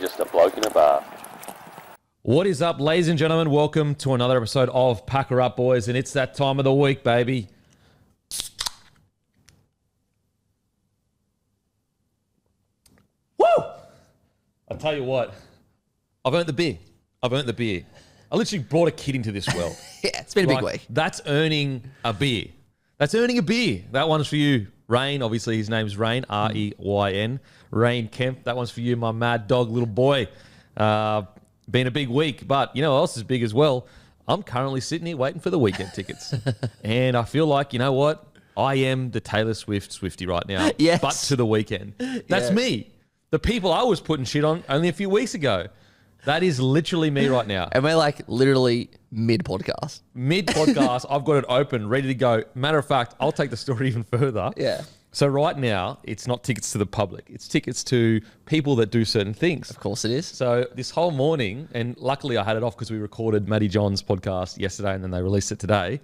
just a bloke in a bar. What is up, ladies and gentlemen? Welcome to another episode of Pack Her Up, boys, and it's that time of the week, baby. Woo! I tell you what, I've earned the beer. I literally brought a kid into this world. Yeah, it's been a big week. That's earning a beer. That one's for you, Rain. Obviously, his name's Rain, R-E-Y-N. Rain Kemp. That one's for you, my mad dog little boy. Been a big week, but you know what else is big as well? I'm currently sitting here waiting for the weekend tickets. And I feel like, you know what? I am the Taylor Swift Swiftie right now, Yes. but to the weekend. That's me. The people I was putting shit on only a few weeks ago. That is literally me right now. And we're like literally mid-podcast. Mid-podcast, I've got it open, ready to go. Matter of fact, I'll take the story even further. Yeah. So right now, it's not tickets to the public. It's tickets to people that do certain things. Of course it is. So this whole morning, and luckily I had it off because we recorded Matty John's podcast yesterday and then they released it today.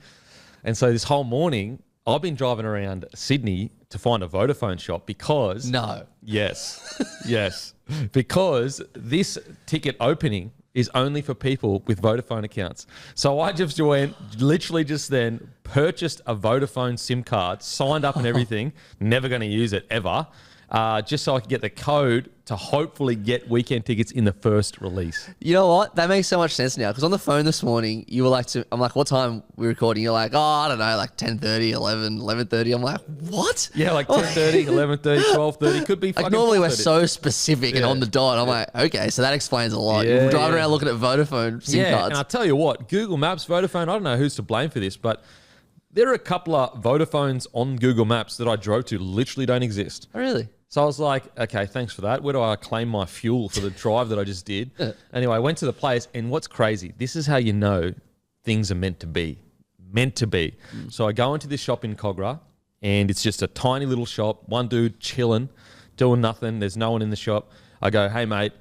And so this whole morning, I've been driving around Sydney to find a Vodafone shop because... No. Yes. Yes. Because this ticket opening is only for people with Vodafone accounts. So I just literally just then purchased a Vodafone SIM card, signed up and everything, never going to use it ever, just so I could get the code to hopefully get weekend tickets in the first release. You know what? That makes so much sense now. Because on the phone this morning, you were like, I'm like, what time we're recording? You're like, oh, I don't know, like 10:30, 11, 11:30. I'm like, what? Yeah, like 10:30, 11:30, 12:30. Could be fucking Like normally we're 4:30. so specific and on the dot. I'm like, okay, so that explains a lot. You're driving around looking at Vodafone SIM cards. And I'll tell you what, Google Maps, Vodafone, I don't know who's to blame for this, but there are a couple of Vodafones on Google Maps that I drove to literally don't exist. Oh, really? So I was like, okay, thanks for that. Where do I claim my fuel for the drive that I just did? Anyway, I went to the place, and what's crazy, this is how you know things are meant to be. Meant to be. So I go into this shop in Cogra, and it's just a tiny little shop, one dude chilling, doing nothing. There's no one in the shop. I go, hey, mate.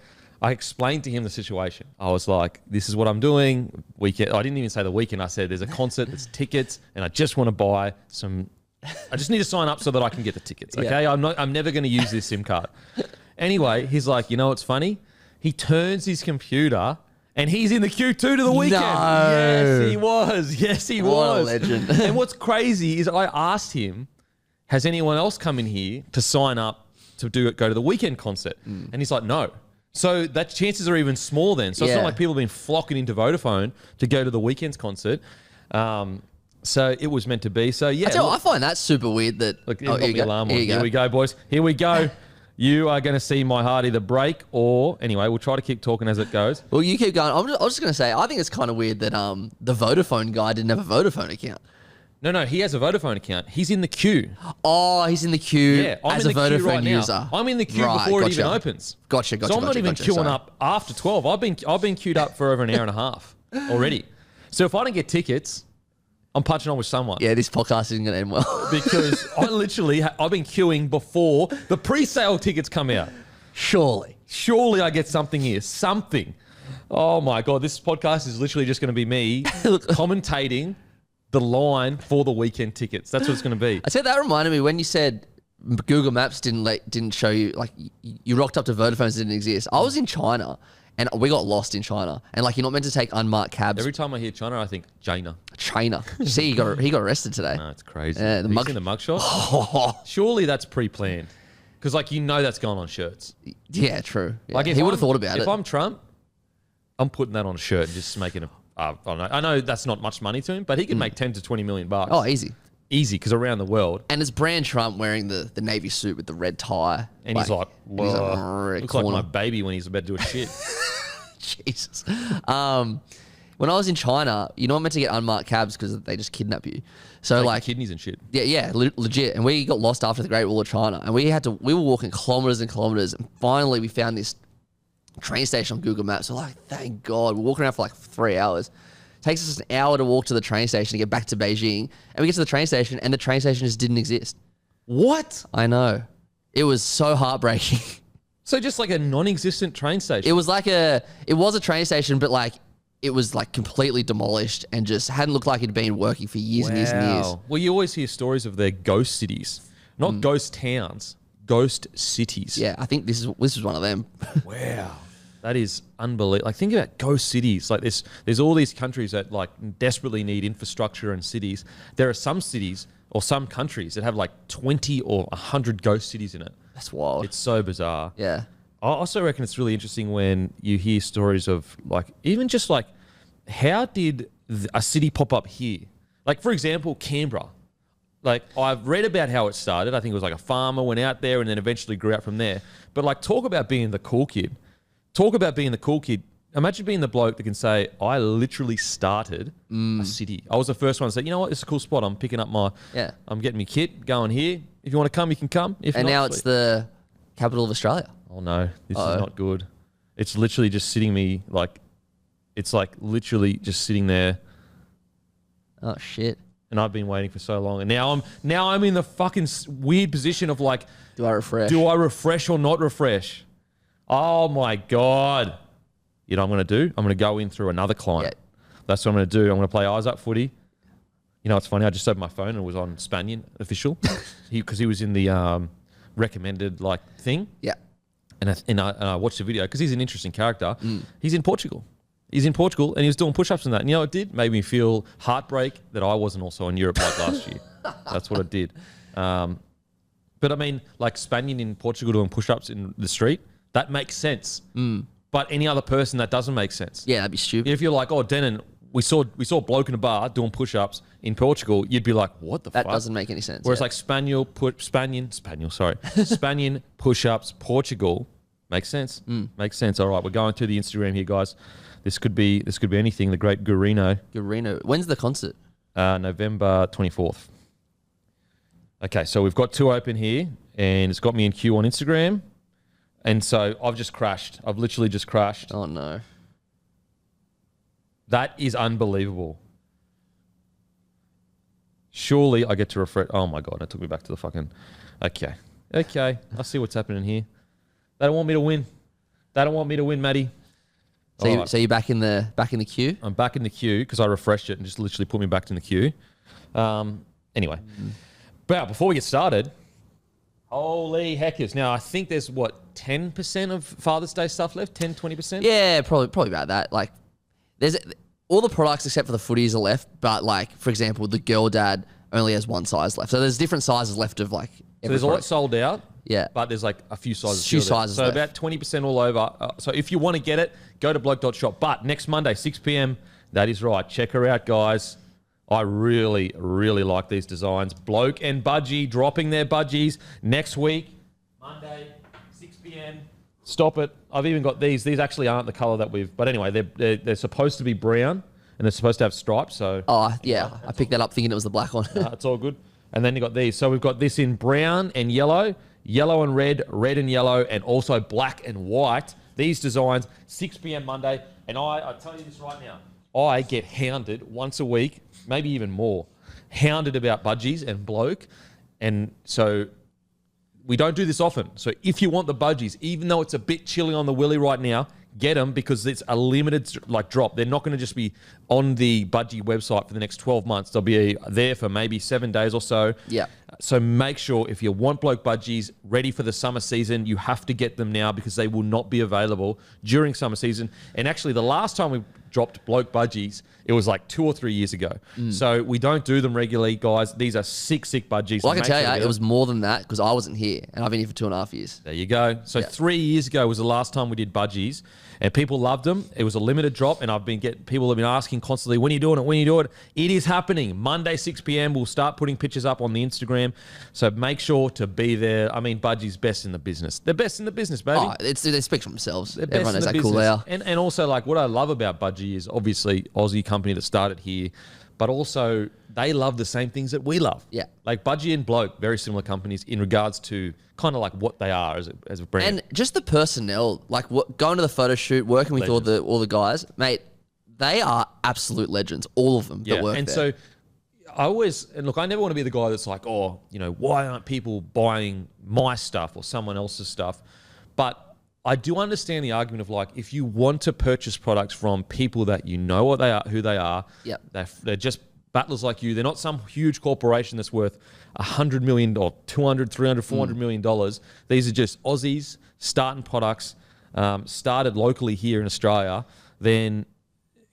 I explained to him the situation. I was like, this is what I'm doing. Weekend. I didn't even say the weekend. I said, there's a concert, there's tickets, and I just want to buy some... I just need to sign up so that I can get the tickets, okay? Yeah. I'm never going to use this SIM card. Anyway, he's like, you know what's funny? He turns his computer and he's in the queue too to the weekend. No. Yes, he was. Yes, he What a was. legend. And what's crazy is I asked him, has anyone else come in here to sign up to go to the weekend concert? And he's like, no. So that chances are even small then. So it's Yeah. not like people have been flocking into Vodafone to go to the weekend's concert. So it was meant to be. So yeah. I find that super weird that... Look, here got you the go. alarm on. Here you Here go. we go, boys. Here we go. You are going to see my heart either break or... Anyway, we'll try to keep talking as it goes. Well, you keep going. I was just going to say, I think it's kind of weird that the Vodafone guy didn't have a Vodafone account. No, he has a Vodafone account. He's in the queue. Oh, he's in the queue Yeah, I'm as in a the queue Vodafone right user. now. I'm in the queue Right, before it gotcha. even opens. Gotcha. So I'm not even queuing sorry. up after 12. I've been queued up for over an hour and a half already. So if I don't get tickets, I'm punching on with someone. Yeah, this podcast isn't going to end well. Because I've been queuing before the pre-sale tickets come out. Surely. Surely I get something here. Something. Oh my God, this podcast is literally just going to be me commentating the line for the weekend tickets. That's what it's going to be. I said that reminded me when you said Google Maps didn't show you, like you rocked up to Vodafone's didn't exist. I was in China and we got lost in China. And like you're not meant to take unmarked cabs. Every time I hear China, I think China. China. See, he got arrested today. No, it's crazy. Yeah, Have you seen the mugshot? Surely that's pre-planned. Because like you know that's going on shirts. Yeah, true. Yeah. Like if he would I'm- have thought about it. If I'm Trump, I'm putting that on a shirt and just making a... I don't know. I know that's not much money to him, but he can make 10 to 20 million bucks. Oh, easy. Easy, because around the world. And it's brand Trump wearing the Navy suit with the red tie. And he's like, he's like, "Whoa." Looks like my baby when he's about to do a shit. Jesus. When I was in China, you're not meant to get unmarked cabs because they just kidnap you. So Like like kidneys and shit. Yeah, legit. And we got lost after the Great Wall of China, and we were walking kilometers and kilometers, and finally we found this train station on Google Maps. We're like, thank God. We're walking around for like 3 hours. Takes us an hour to walk to the train station to get back to Beijing, and we get to the train station, and the train station just didn't exist. What? I know. It was so heartbreaking. So just like a non-existent train station. It was a train station, but like it was like completely demolished and just hadn't looked like it'd been working for years and years and years. Well, you always hear stories of their ghost cities, not ghost towns, ghost cities. Yeah, I think this is one of them. Wow. That is unbelievable. Like, think about ghost cities. Like, there's all these countries that like desperately need infrastructure and cities. There are some cities or some countries that have like 20 or 100 ghost cities in it. That's wild. It's so bizarre. Yeah. I also reckon it's really interesting when you hear stories of like, even just like, how did a city pop up here? Like, for example, Canberra. Like, I've read about how it started. I think it was like a farmer went out there and then eventually grew out from there. But like, talk about being the cool kid. Imagine being the bloke that can say, I literally started a city. I was the first one to say, you know what, this is a cool spot. I'm picking up I'm getting my kit, going here. If you want to come, you can come. If and not, now sweet. it's the capital of Australia. Oh no, this is not good. It's literally just sitting me like, it's like literally just sitting there. Oh shit. And I've been waiting for so long. And now I'm in the fucking weird position of like, Do I refresh? Do I refresh or not refresh? Oh my God. You know what I'm going to do? I'm going to go in through another client. Yeah. That's what I'm going to do. I'm going to play eyes up footy. You know, it's funny. I just opened my phone and it was on Spanian official because he was in the recommended like thing. Yeah. And I watched the video because he's an interesting character. He's in Portugal. He's in Portugal and he was doing push-ups and that. And you know what it did? Made me feel heartbreak that I wasn't also in Europe like last year. That's what it did. But I mean, like Spanian in Portugal doing push-ups in the street, that makes sense. But any other person, that doesn't make sense. Yeah, that'd be stupid. If you're like, oh, Denon, we saw a bloke in a bar doing push-ups in Portugal, you'd be like, what the fuck? That doesn't make any sense. Whereas like Spanian push-ups, Portugal, makes sense. Makes sense. All right, we're going through the Instagram here, guys. This could be anything. The great Gurino. When's the concert? November 24th. Okay, so we've got 2 open here, and it's got me in queue on Instagram. And so I've just crashed. I've literally just crashed. Oh, no. That is unbelievable. Surely I get to refresh. Oh, my God. It took me back to the fucking... Okay. I see what's happening here. They don't want me to win. Matty. So you're back in the queue? I'm back in the queue because I refreshed it and just literally put me back in the queue. Anyway. But before we get started... Holy heckers. Now, I think there's, 10% of Father's Day stuff left? 10, 20%? Yeah, probably about that. Like, there's all the products except for the footies are left, but, like, for example, the girl dad only has one size left. So there's different sizes left of, like, so there's a lot sold out. Yeah. But there's, like, a few sizes. Sizes so left. about 20% all over. So if you want to get it, go to bloke.shop. But next Monday, 6 p.m, that is right. Check her out, guys. I really, really like these designs. Bloke and Budgy dropping their budgies next week, Monday, 6 p.m. Stop it. I've even got these. These actually aren't the color that we've... But anyway, they're supposed to be brown and they're supposed to have stripes. So yeah. I picked that up thinking it was the black one. it's all good. And then you got these. So we've got this in brown and yellow and red and yellow, and also black and white. These designs, 6 p.m. Monday. And I tell you this right now, I get hounded once a week, maybe even more, hounded about budgies and bloke. And so we don't do this often. So if you want the budgies, even though it's a bit chilly on the willy right now, get them because it's a limited drop. They're not going to just be on the Budgy website for the next 12 months. They'll be there for maybe 7 days or so. Yeah. So make sure if you want bloke budgies ready for the summer season, you have to get them now because they will not be available during summer season. And actually the last time we dropped bloke budgies, it was like 2 or 3 years ago. So we don't do them regularly, guys. These are sick budgies. Well, I can tell you, it was more than that because I wasn't here and I've been here for 2.5 years. There you go. So 3 years ago was the last time we did budgies, and people loved them. It was a limited drop, and people have been asking constantly, when are you doing it? When are you doing it? It is happening. Monday, 6 p.m. We'll start putting pictures up on the Instagram. So make sure to be there. I mean, Budgy's best in the business. They're best in the business, baby. Oh, they speak for themselves. They're Everyone knows best in how the cool they are. And also, like, what I love about Budgy is obviously Aussie company that started here, but also they love the same things that we love. Yeah. Like Budgy and Bloke, very similar companies in regards to kind of like what they are as a brand. And just the personnel, like going to the photo shoot, working with all the guys, mate, they are absolute legends, all of them that work and there. So I never want to be the guy that's like, oh, you know, why aren't people buying my stuff or someone else's stuff? But I do understand the argument of like, if you want to purchase products from people that you know what they are, who they are, they're just battlers like you. They're not some huge corporation that's worth $100 million or $200, $300, $400 million. These are just Aussies starting products. started locally here in Australia, then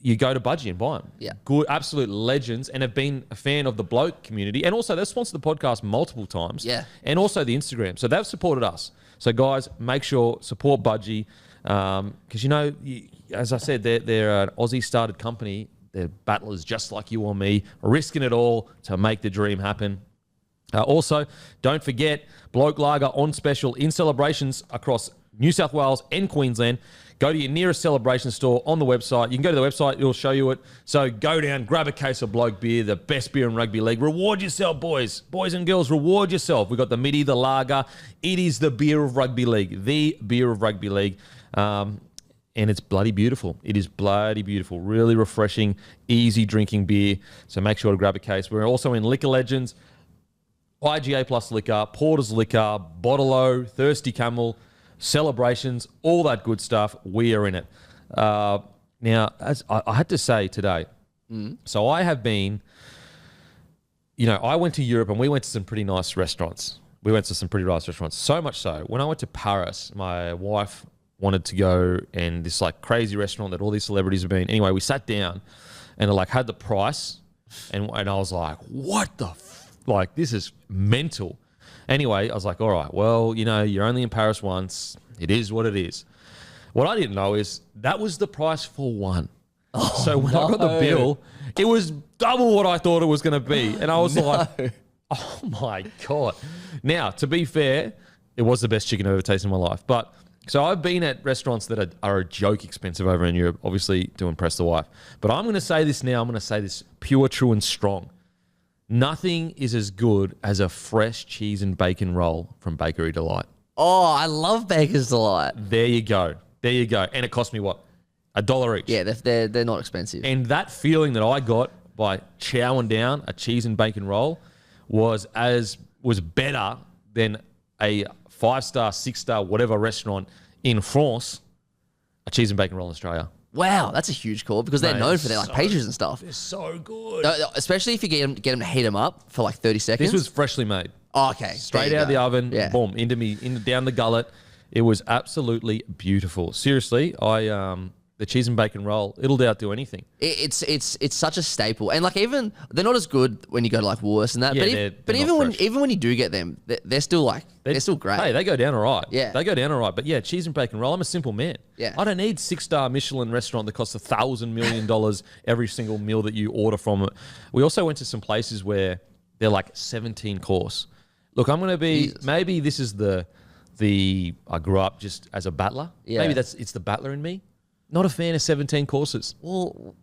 you go to Budgy and buy them. Yeah. Good, absolute legends, and have been a fan of the bloke community. And also, they've sponsored the podcast multiple times. Yeah. And also the Instagram. So they've supported us. So guys, make sure, support Budgy. Because, as I said, they're an Aussie-started company. They're battlers just like you or me, risking it all to make the dream happen. Also, don't forget, Bloke Lager on special in celebrations across New South Wales and Queensland. Go to your nearest celebration store on the website. You can go to the website. It'll show you it. So go down, grab a case of Bloke beer, the best beer in rugby league. Reward yourself, boys. Boys and girls, reward yourself. We've got the Matty, the Lager. It is the beer of rugby league. The beer of rugby league. And it's bloody beautiful. It is bloody beautiful. Really refreshing, easy drinking beer. So make sure to grab a case. We're also in Liquor Legends, IGA Plus Liquor, Porter's Liquor, Bottle-O, Thirsty Camel, Celebrations, all that good stuff. We are in it. Now, as I had to say today, so I have been, I went to Europe and we went to some pretty nice restaurants. So much so, when I went to Paris, my wife wanted to go and this like crazy restaurant that all these celebrities have been. Anyway, we sat down and it like had the price and I was like, what the this is mental. Anyway, I was like, all right, well, you're only in Paris once. It is what it is. What I didn't know is that was the price for one. So when I got the bill, it was double what I thought it was going to be. And I was like, oh my God. Now, to be fair, it was the best chicken I've ever tasted in my life. But so I've been at restaurants that are a joke expensive over in Europe, obviously to impress the wife. But I'm going to say this now. I'm going to say this pure, true, and strong. Nothing is as good as a fresh cheese and bacon roll from Bakery Delight. Oh, I love Baker's Delight. There you go. And it cost me what? $1 each. Yeah, they're not expensive. And that feeling that I got by chowing down a cheese and bacon roll was better than a 5-star, 6-star, whatever restaurant in France, a cheese and bacon roll in Australia. Wow, that's a huge call because they're known for their pastries and stuff. They're so good. Especially if you get them to heat them up for like 30 seconds. This was freshly made. Oh, okay. Straight out of the oven, boom, down the gullet. It was absolutely beautiful. Seriously, the cheese and bacon roll, it'll outdo anything. It's such a staple, and like even they're not as good when you go to like Woolworths and that. Yeah, but even when you do get them, they're still they're still great. Hey, they go down all right. Yeah, they go down all right. But yeah, cheese and bacon roll. I'm a simple man. Yeah, I don't need 6-star Michelin restaurant that costs $1,000 million every single meal that you order from it. We also went to some places where they're like 17 course. Look, I'm going to be maybe this is the I grew up just as a battler. Yeah, maybe it's the battler in me. Not a fan of 17 courses. Well,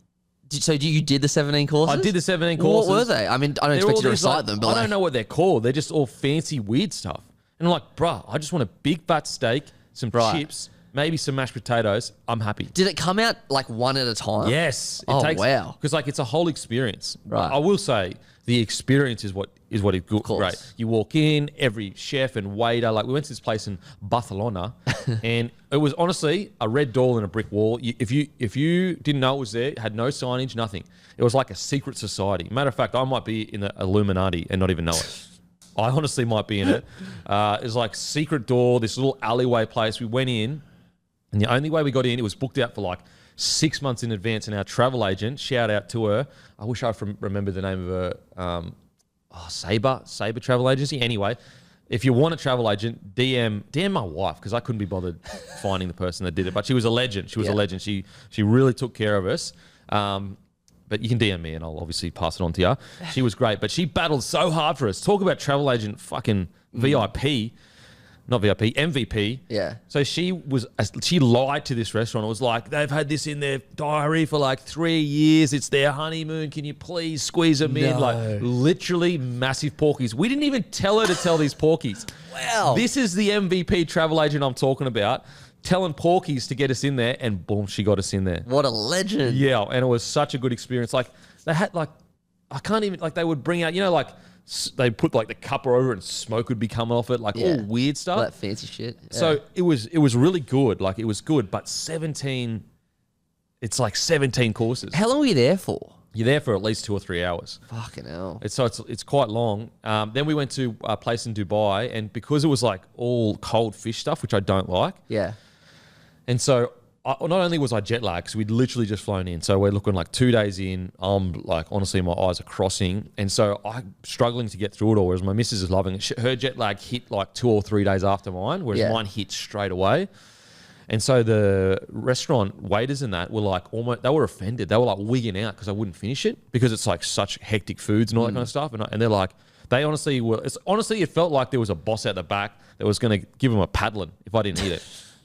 so you did the 17 courses? I did the 17 courses. What were they? I mean, I don't expect you to recite them, but I don't know what they're called. They're just all fancy, weird stuff. And I'm like, bruh, I just want a big fat steak, some chips, maybe some mashed potatoes. I'm happy. Did it come out like one at a time? Yes. Wow. Because it's a whole experience. Right. I will say the experience is what is great. You walk in, every chef and waiter. Like we went to this place in Barcelona, and it was honestly a red door and a brick wall. If you didn't know it was there, it had no signage, nothing. It was like a secret society. Matter of fact, I might be in the Illuminati and not even know it. I honestly might be in it. It's like secret door, this little alleyway place. We went in, and the only way we got in, it was booked out for like 6 months in advance, and our travel agent, shout out to her. I wish I remember the name of her. Sabre Travel Agency. Anyway, if you want a travel agent, DM my wife because I couldn't be bothered finding the person that did it. But she was a legend. She was a legend. She really took care of us. But you can DM me and I'll obviously pass it on to you. She was great, but she battled so hard for us. Talk about travel agent fucking VIP. Not VIP, MVP. Yeah. So she lied to this restaurant. It was like, they've had this in their diary for like 3 years. It's their honeymoon. Can you please squeeze them in? Like literally massive porkies. We didn't even tell her to tell these porkies. Wow. This is the MVP travel agent I'm talking about. Telling porkies to get us in there, and boom, she got us in there. What a legend. Yeah, and it was such a good experience. Like they had they would bring out, they put like the cuppa over and smoke would be coming off it, all weird stuff. All that fancy shit. Yeah. So it was really good. Like it was good, but 17, it's like 17 courses. How long were you there for? You're there for at least 2 or 3 hours. Fucking hell. It's quite long. Then we went to a place in Dubai, and because it was like all cold fish stuff, which I don't like. Yeah. And so not only was I jet lagged, because we'd literally just flown in. So we're looking like 2 days in. I'm like, honestly, my eyes are crossing. And so I'm struggling to get through it all, whereas my missus is loving it. Her jet lag hit like 2 or 3 days after mine, whereas mine hit straight away. And so the restaurant waiters and that were like they were offended. They were like wigging out because I wouldn't finish it because it's like such hectic foods and all that kind of stuff. And they're like, they honestly were, it felt like there was a boss at the back that was going to give them a paddling if I didn't eat it.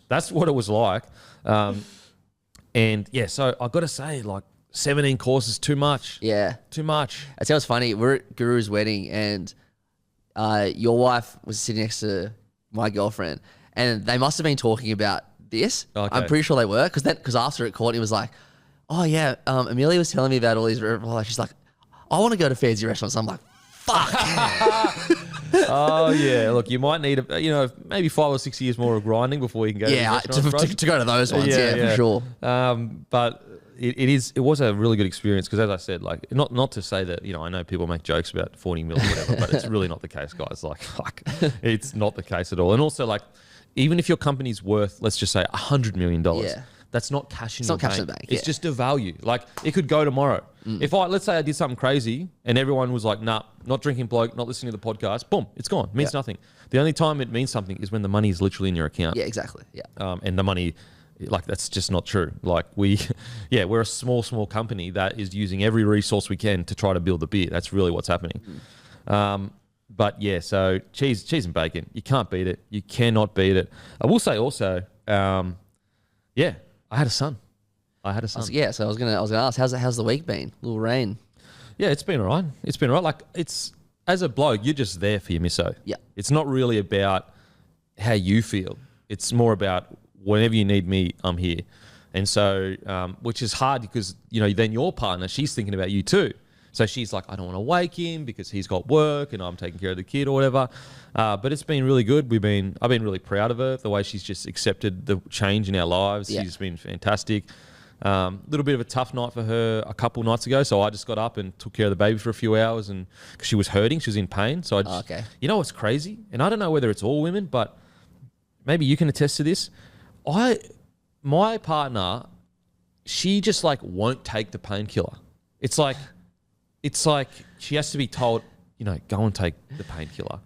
That's what it was like. And yeah, so I got to say, like 17 courses, too much. Yeah. Too much. I tell you what's funny. We're at Guru's wedding and your wife was sitting next to my girlfriend and they must have been talking about this. Okay. I'm pretty sure they were because after it, Courtney was like, "Oh yeah, Amelia was telling me about all these." She's like, "I want to go to fancy restaurants." I'm like, "Fuck." Oh yeah, look, you might need maybe 5 or 6 years more of grinding before you can go. To go to those ones. Yeah, for sure. But it was a really good experience because, as I said, like not to say that I know people make jokes about 40 mil or whatever, but it's really not the case, guys. Like it's not the case at all. And also, like, even if your company's worth, let's just say $100 million, that's not cash in your bank. It's not cash in the bank. It's just a value. Like it could go tomorrow. If let's say I did something crazy and everyone was like, nah, not drinking bloke, not listening to the podcast, boom, it's gone. It means nothing. The only time it means something is when the money is literally in your account. Yeah, exactly. Yeah. And the money, like that's just not true. Like we're a small company that is using every resource we can to try to build the beer. That's really what's happening. But yeah, so cheese and bacon, you can't beat it. You cannot beat it. I will say also, I had a son. So I was gonna ask, how's the week been? A little rain. Yeah, it's been all right. Like as a bloke, you're just there for your misso. Yeah. It's not really about how you feel. It's more about whenever you need me, I'm here. And so, which is hard because, then your partner, she's thinking about you too. So she's like, I don't want to wake him because he's got work and I'm taking care of the kid or whatever. But it's been really good. I've been really proud of her, the way she's just accepted the change in our lives. Yeah. She's been fantastic. Little bit of a tough night for her a couple nights ago. So I just got up and took care of the baby for a few hours and because she was hurting, she was in pain. So what's crazy? And I don't know whether it's all women, but maybe you can attest to this. My partner, she just like won't take the painkiller. It's like she has to be told, go and take the painkiller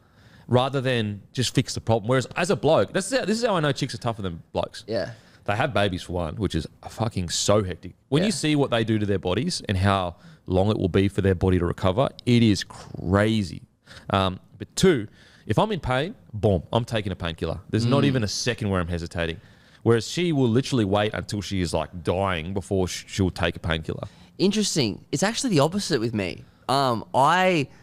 rather than just fix the problem. Whereas as a bloke, this is how I know chicks are tougher than blokes. Yeah. They have babies for one, which is fucking so hectic. When you see what they do to their bodies and how long it will be for their body to recover, it is crazy. But two, if I'm in pain, boom, I'm taking a painkiller. There's not even a second where I'm hesitating. Whereas she will literally wait until she is like dying before she'll take a painkiller. Interesting. It's actually the opposite with me. So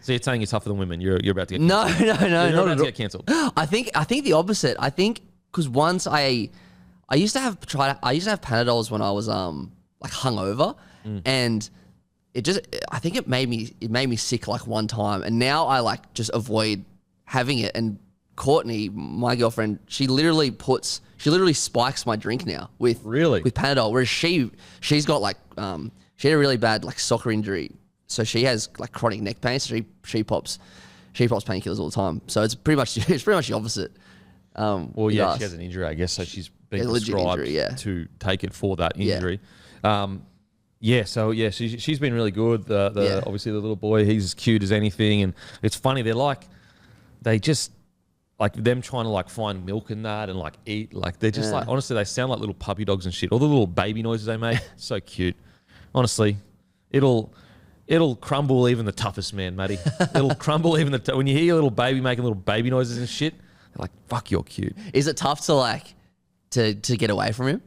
you're saying you're tougher than women. You're about to get no, you're about to get cancelled. I think the opposite. I think because once I used to have Panadols when I was like hungover, and it made me sick like one time, and now I like just avoid having it. And Courtney, my girlfriend, she literally spikes my drink now with Panadol, whereas she's got like she had a really bad like soccer injury, so she has like chronic neck pain. So she pops painkillers all the time. So it's pretty much the opposite. She has an injury, I guess, so she's been prescribed to take it for that injury. She's been really good. Obviously the little boy, he's as cute as anything, and it's funny. They just like them trying to like find milk and that and like eat. Like they're just like, honestly, they sound like little puppy dogs and shit. All the little baby noises they make, so cute. Honestly, it'll crumble even the toughest man, Matty. It'll crumble even when you hear your little baby making little baby noises and shit. Like, fuck, you're cute. Is it tough to get away from him?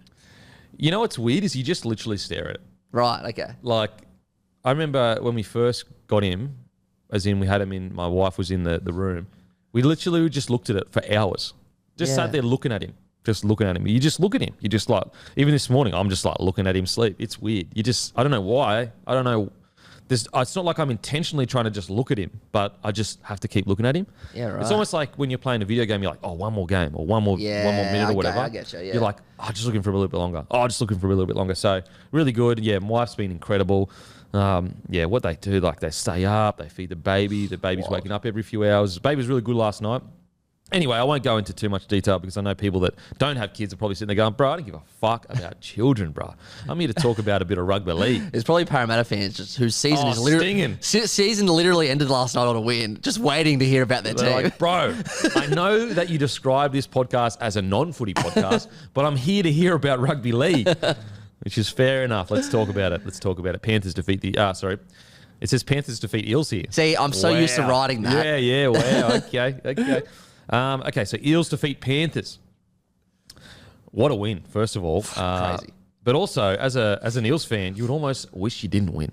You know what's weird is you just literally stare at it. Right, okay. Like, I remember when we first got him, as in we had him in, my wife was in the room, we literally just looked at it for hours. Just sat there looking at him. Just looking at him. You just look at him. You just like, even this morning, I'm just like looking at him sleep. It's weird. I don't know why. I don't know. It's not like I'm intentionally trying to just look at him, but I just have to keep looking at him. Yeah, right. It's almost like when you're playing a video game, you're like, oh, one more game or one more minute or whatever. I get you, yeah. You're like, oh, just looking for a little bit longer. So really good. Yeah, my wife's been incredible. What they do, like they stay up, they feed the baby. The baby's waking up every few hours. The baby was really good last night. Anyway, I won't go into too much detail because I know people that don't have kids are probably sitting there going, bro, I don't give a fuck about children, bro. I'm here to talk about a bit of rugby league. There's probably Parramatta fans just whose season is literally season literally ended last night on a win, just waiting to hear about their team. Like, bro, I know that you describe this podcast as a non-footy podcast, but I'm here to hear about rugby league, which is fair enough. Let's talk about it. Panthers defeat the... It says Panthers defeat Eels here. See, I'm so used to writing that. Yeah, wow. Okay. Okay, so Eels defeat Panthers. What a win, first of all. Crazy. But also, as an Eels fan, you would almost wish you didn't win.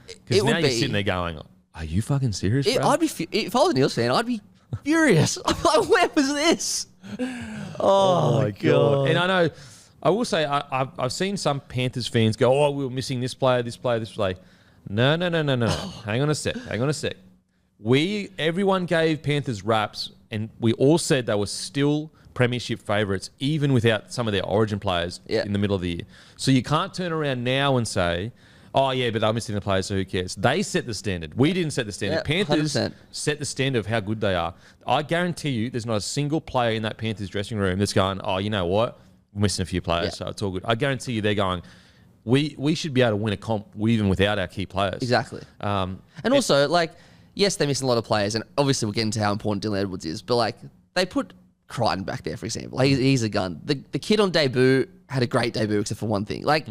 Because now you're sitting there going, are you fucking serious, bro? If I was an Eels fan, I'd be furious. I'm like, where was this? Oh my God. And I know, I will say, I've seen some Panthers fans go, oh, we were missing this player. No. Hang on a sec. Everyone gave Panthers raps, and we all said they were still premiership favourites, even without some of their origin players in the middle of the year. So you can't turn around now and say, oh, yeah, but they're missing the players, so who cares? They set the standard. We didn't set the standard. Yeah, Panthers 100%. set the standard of how good they are. I guarantee you there's not a single player in that Panthers dressing room that's going, oh, you know what? We're missing a few players, so it's all good. I guarantee you they're going, we should be able to win a comp even without our key players. Exactly. And also, like, yes, they're missing a lot of players, and obviously we'll get into how important Dylan Edwards is, but, like, they put Crichton back there, for example. He's a gun. The kid on debut had a great debut, except for one thing. Like,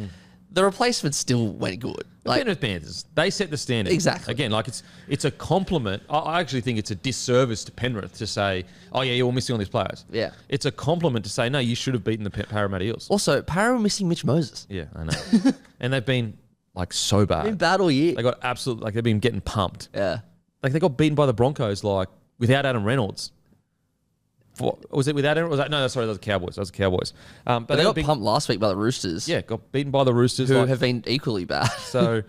the replacement still went good. Like, Penrith Panthers, they set the standard. Exactly. Again, like it's a compliment. I actually think it's a disservice to Penrith to say, oh yeah, you're missing all these players. Yeah. It's a compliment to say, no, you should have beaten the Parramatta Eels. Also, Para were missing Mitch Moses. Yeah, I know. And they've been like so bad. They've been bad all year. They got absolutely, like they've been getting pumped. Yeah. Like they got beaten by the Broncos, like without Adam Reynolds. Was it without Adam? No, sorry, that was the Cowboys. But they got pumped last week by the Roosters. Yeah, got beaten by the Roosters. Who have been equally bad. So,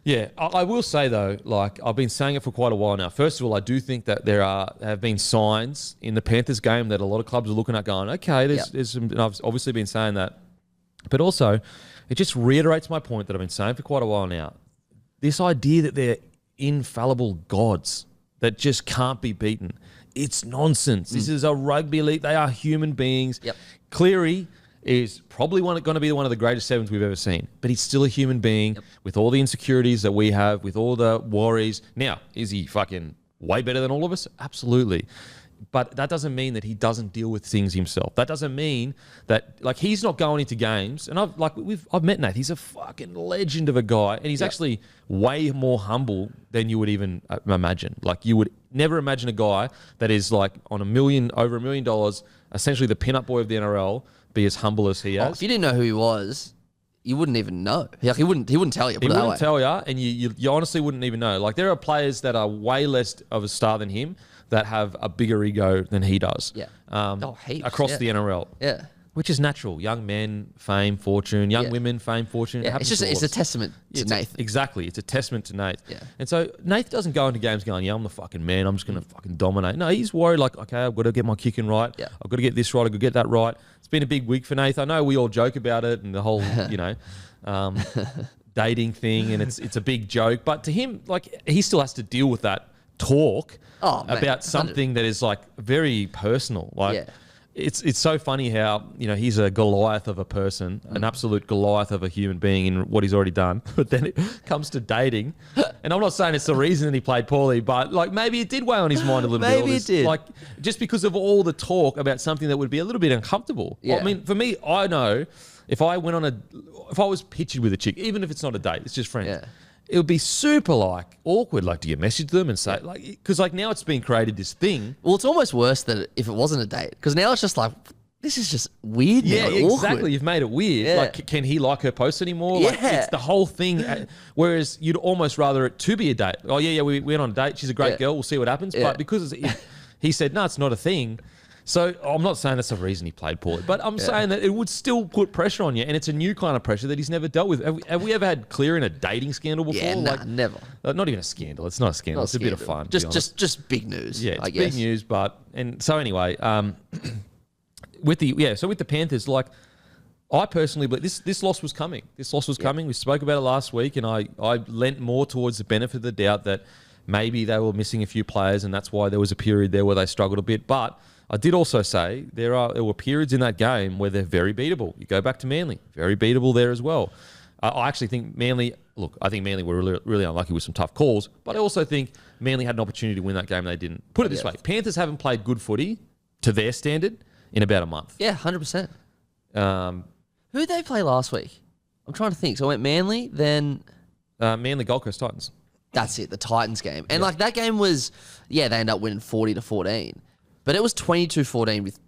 yeah, I will say though, like I've been saying it for quite a while now. First of all, I do think that there have been signs in the Panthers game that a lot of clubs are looking at going, okay, there's some, and I've obviously been saying that. But also, it just reiterates my point that I've been saying for quite a while now. This idea that they're infallible gods that just can't be beaten. It's nonsense. This is a rugby league. They are human beings. Yep. Cleary is probably going to be one of the greatest sevens we've ever seen, but he's still a human being with all the insecurities that we have, with all the worries. Now, is he fucking way better than all of us? Absolutely. But that doesn't mean that he doesn't deal with things himself. That doesn't mean that, like, he's not going into games. And I've met Nate. He's a fucking legend of a guy, and he's actually way more humble than you would even imagine. Like, you would never imagine a guy that is like on over $1 million, essentially the pin-up boy of the NRL, be as humble as he is. If you didn't know who he was, you wouldn't even know. Like, he wouldn't tell you. He wouldn't tell you, and you honestly wouldn't even know. Like, there are players that are way less of a star than him that have a bigger ego than he does. Yeah. Heaps. Across the NRL. Yeah. Which is natural. Young men, fame, fortune. Young women, fame, fortune. Yeah. It's a testament to Nath. Exactly. It's a testament to Nath. Yeah. And so Nath doesn't go into games going, yeah, I'm the fucking man. I'm just going to fucking dominate. No, he's worried like, okay, I've got to get my kicking right. Yeah. I've got to get this right. I've got to get that right. It's been a big week for Nath. I know we all joke about it and the whole, dating thing, and it's a big joke. But to him, like, he still has to deal with that talk about something that is like very personal. Like it's so funny how, he's a Goliath of a person, an absolute Goliath of a human being in what he's already done. But then it comes to dating, and I'm not saying it's the reason that he played poorly, but like maybe it did weigh on his mind a little bit. Maybe it did. Like just because of all the talk about something that would be a little bit uncomfortable. Yeah. I mean, for me, I know if I was pictured with a chick, even if it's not a date, it's just friends. It would be super like awkward. Like, do you message them and say like, because like now it's been created this thing. Well, it's almost worse than if it wasn't a date, because now it's just like, this is just weird. Yeah, now, exactly. awkward. You've made it weird. Yeah. Like, can he like her post anymore? Yeah. Like, it's the whole thing. Whereas you'd almost rather it to be a date. Oh yeah, we went on a date. She's a great girl. We'll see what happens. Yeah. But because he said no, it's not a thing. So I'm not saying that's the reason he played poorly, but I'm saying that it would still put pressure on you, and it's a new kind of pressure that he's never dealt with. Have we ever had Clear in a dating scandal before? Yeah, nah, never. Not even a scandal. It's not a scandal. It's a bit of fun. Just big news. Yeah, it's I guess. big news. So anyway, with the Panthers, like, I personally believe this loss was coming. This loss was coming. We spoke about it last week, and I lent more towards the benefit of the doubt that maybe they were missing a few players, and that's why there was a period there where they struggled a bit. But I did also say there were periods in that game where they're very beatable. You go back to Manly, very beatable there as well. I actually think Manly, I think Manly were really, really unlucky with some tough calls, but I also think Manly had an opportunity to win that game and they didn't. Put it this way, Panthers haven't played good footy to their standard in about a month. Yeah, 100%. Who did they play last week? I'm trying to think. So I went Manly, then... Manly Gold Coast Titans. That's it, the Titans game. And like that game was, they ended up winning 40-14. But it was 22-14 with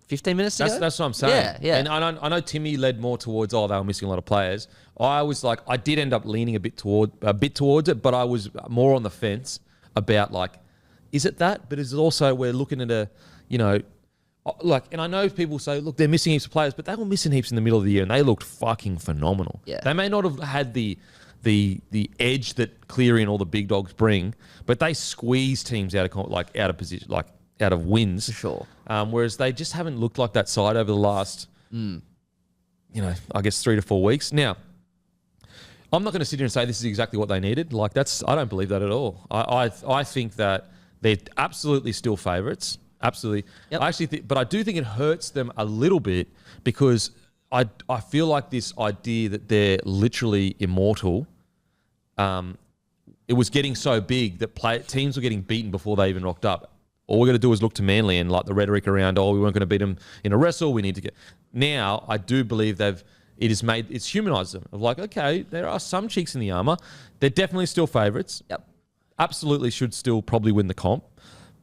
15 minutes to go. That's what I'm saying. Yeah. And I know Timmy led more towards, they were missing a lot of players. I was like, I did end up leaning a bit towards it, but I was more on the fence about like, is it that? But it's also, we're looking at and I know people say, look, they're missing heaps of players, but they were missing heaps in the middle of the year and they looked fucking phenomenal. Yeah. They may not have had the edge that Cleary and all the big dogs bring, but they squeeze teams out of position, like out of wins. For sure. Whereas they just haven't looked like that side over the last, I guess 3 to 4 weeks. Now, I'm not going to sit here and say this is exactly what they needed. Like I don't believe that at all. I think that they're absolutely still favourites. Absolutely. Yep. I actually but I do think it hurts them a little bit because I feel like this idea that they're literally immortal, it was getting so big that teams were getting beaten before they even rocked up. All we're going to do is look to Manly and like the rhetoric around, we weren't going to beat them in a wrestle. We need to get... Now, I do believe it's humanised them. Of like, okay, there are some cheeks in the armour. They're definitely still favourites. Yep. Absolutely should still probably win the comp.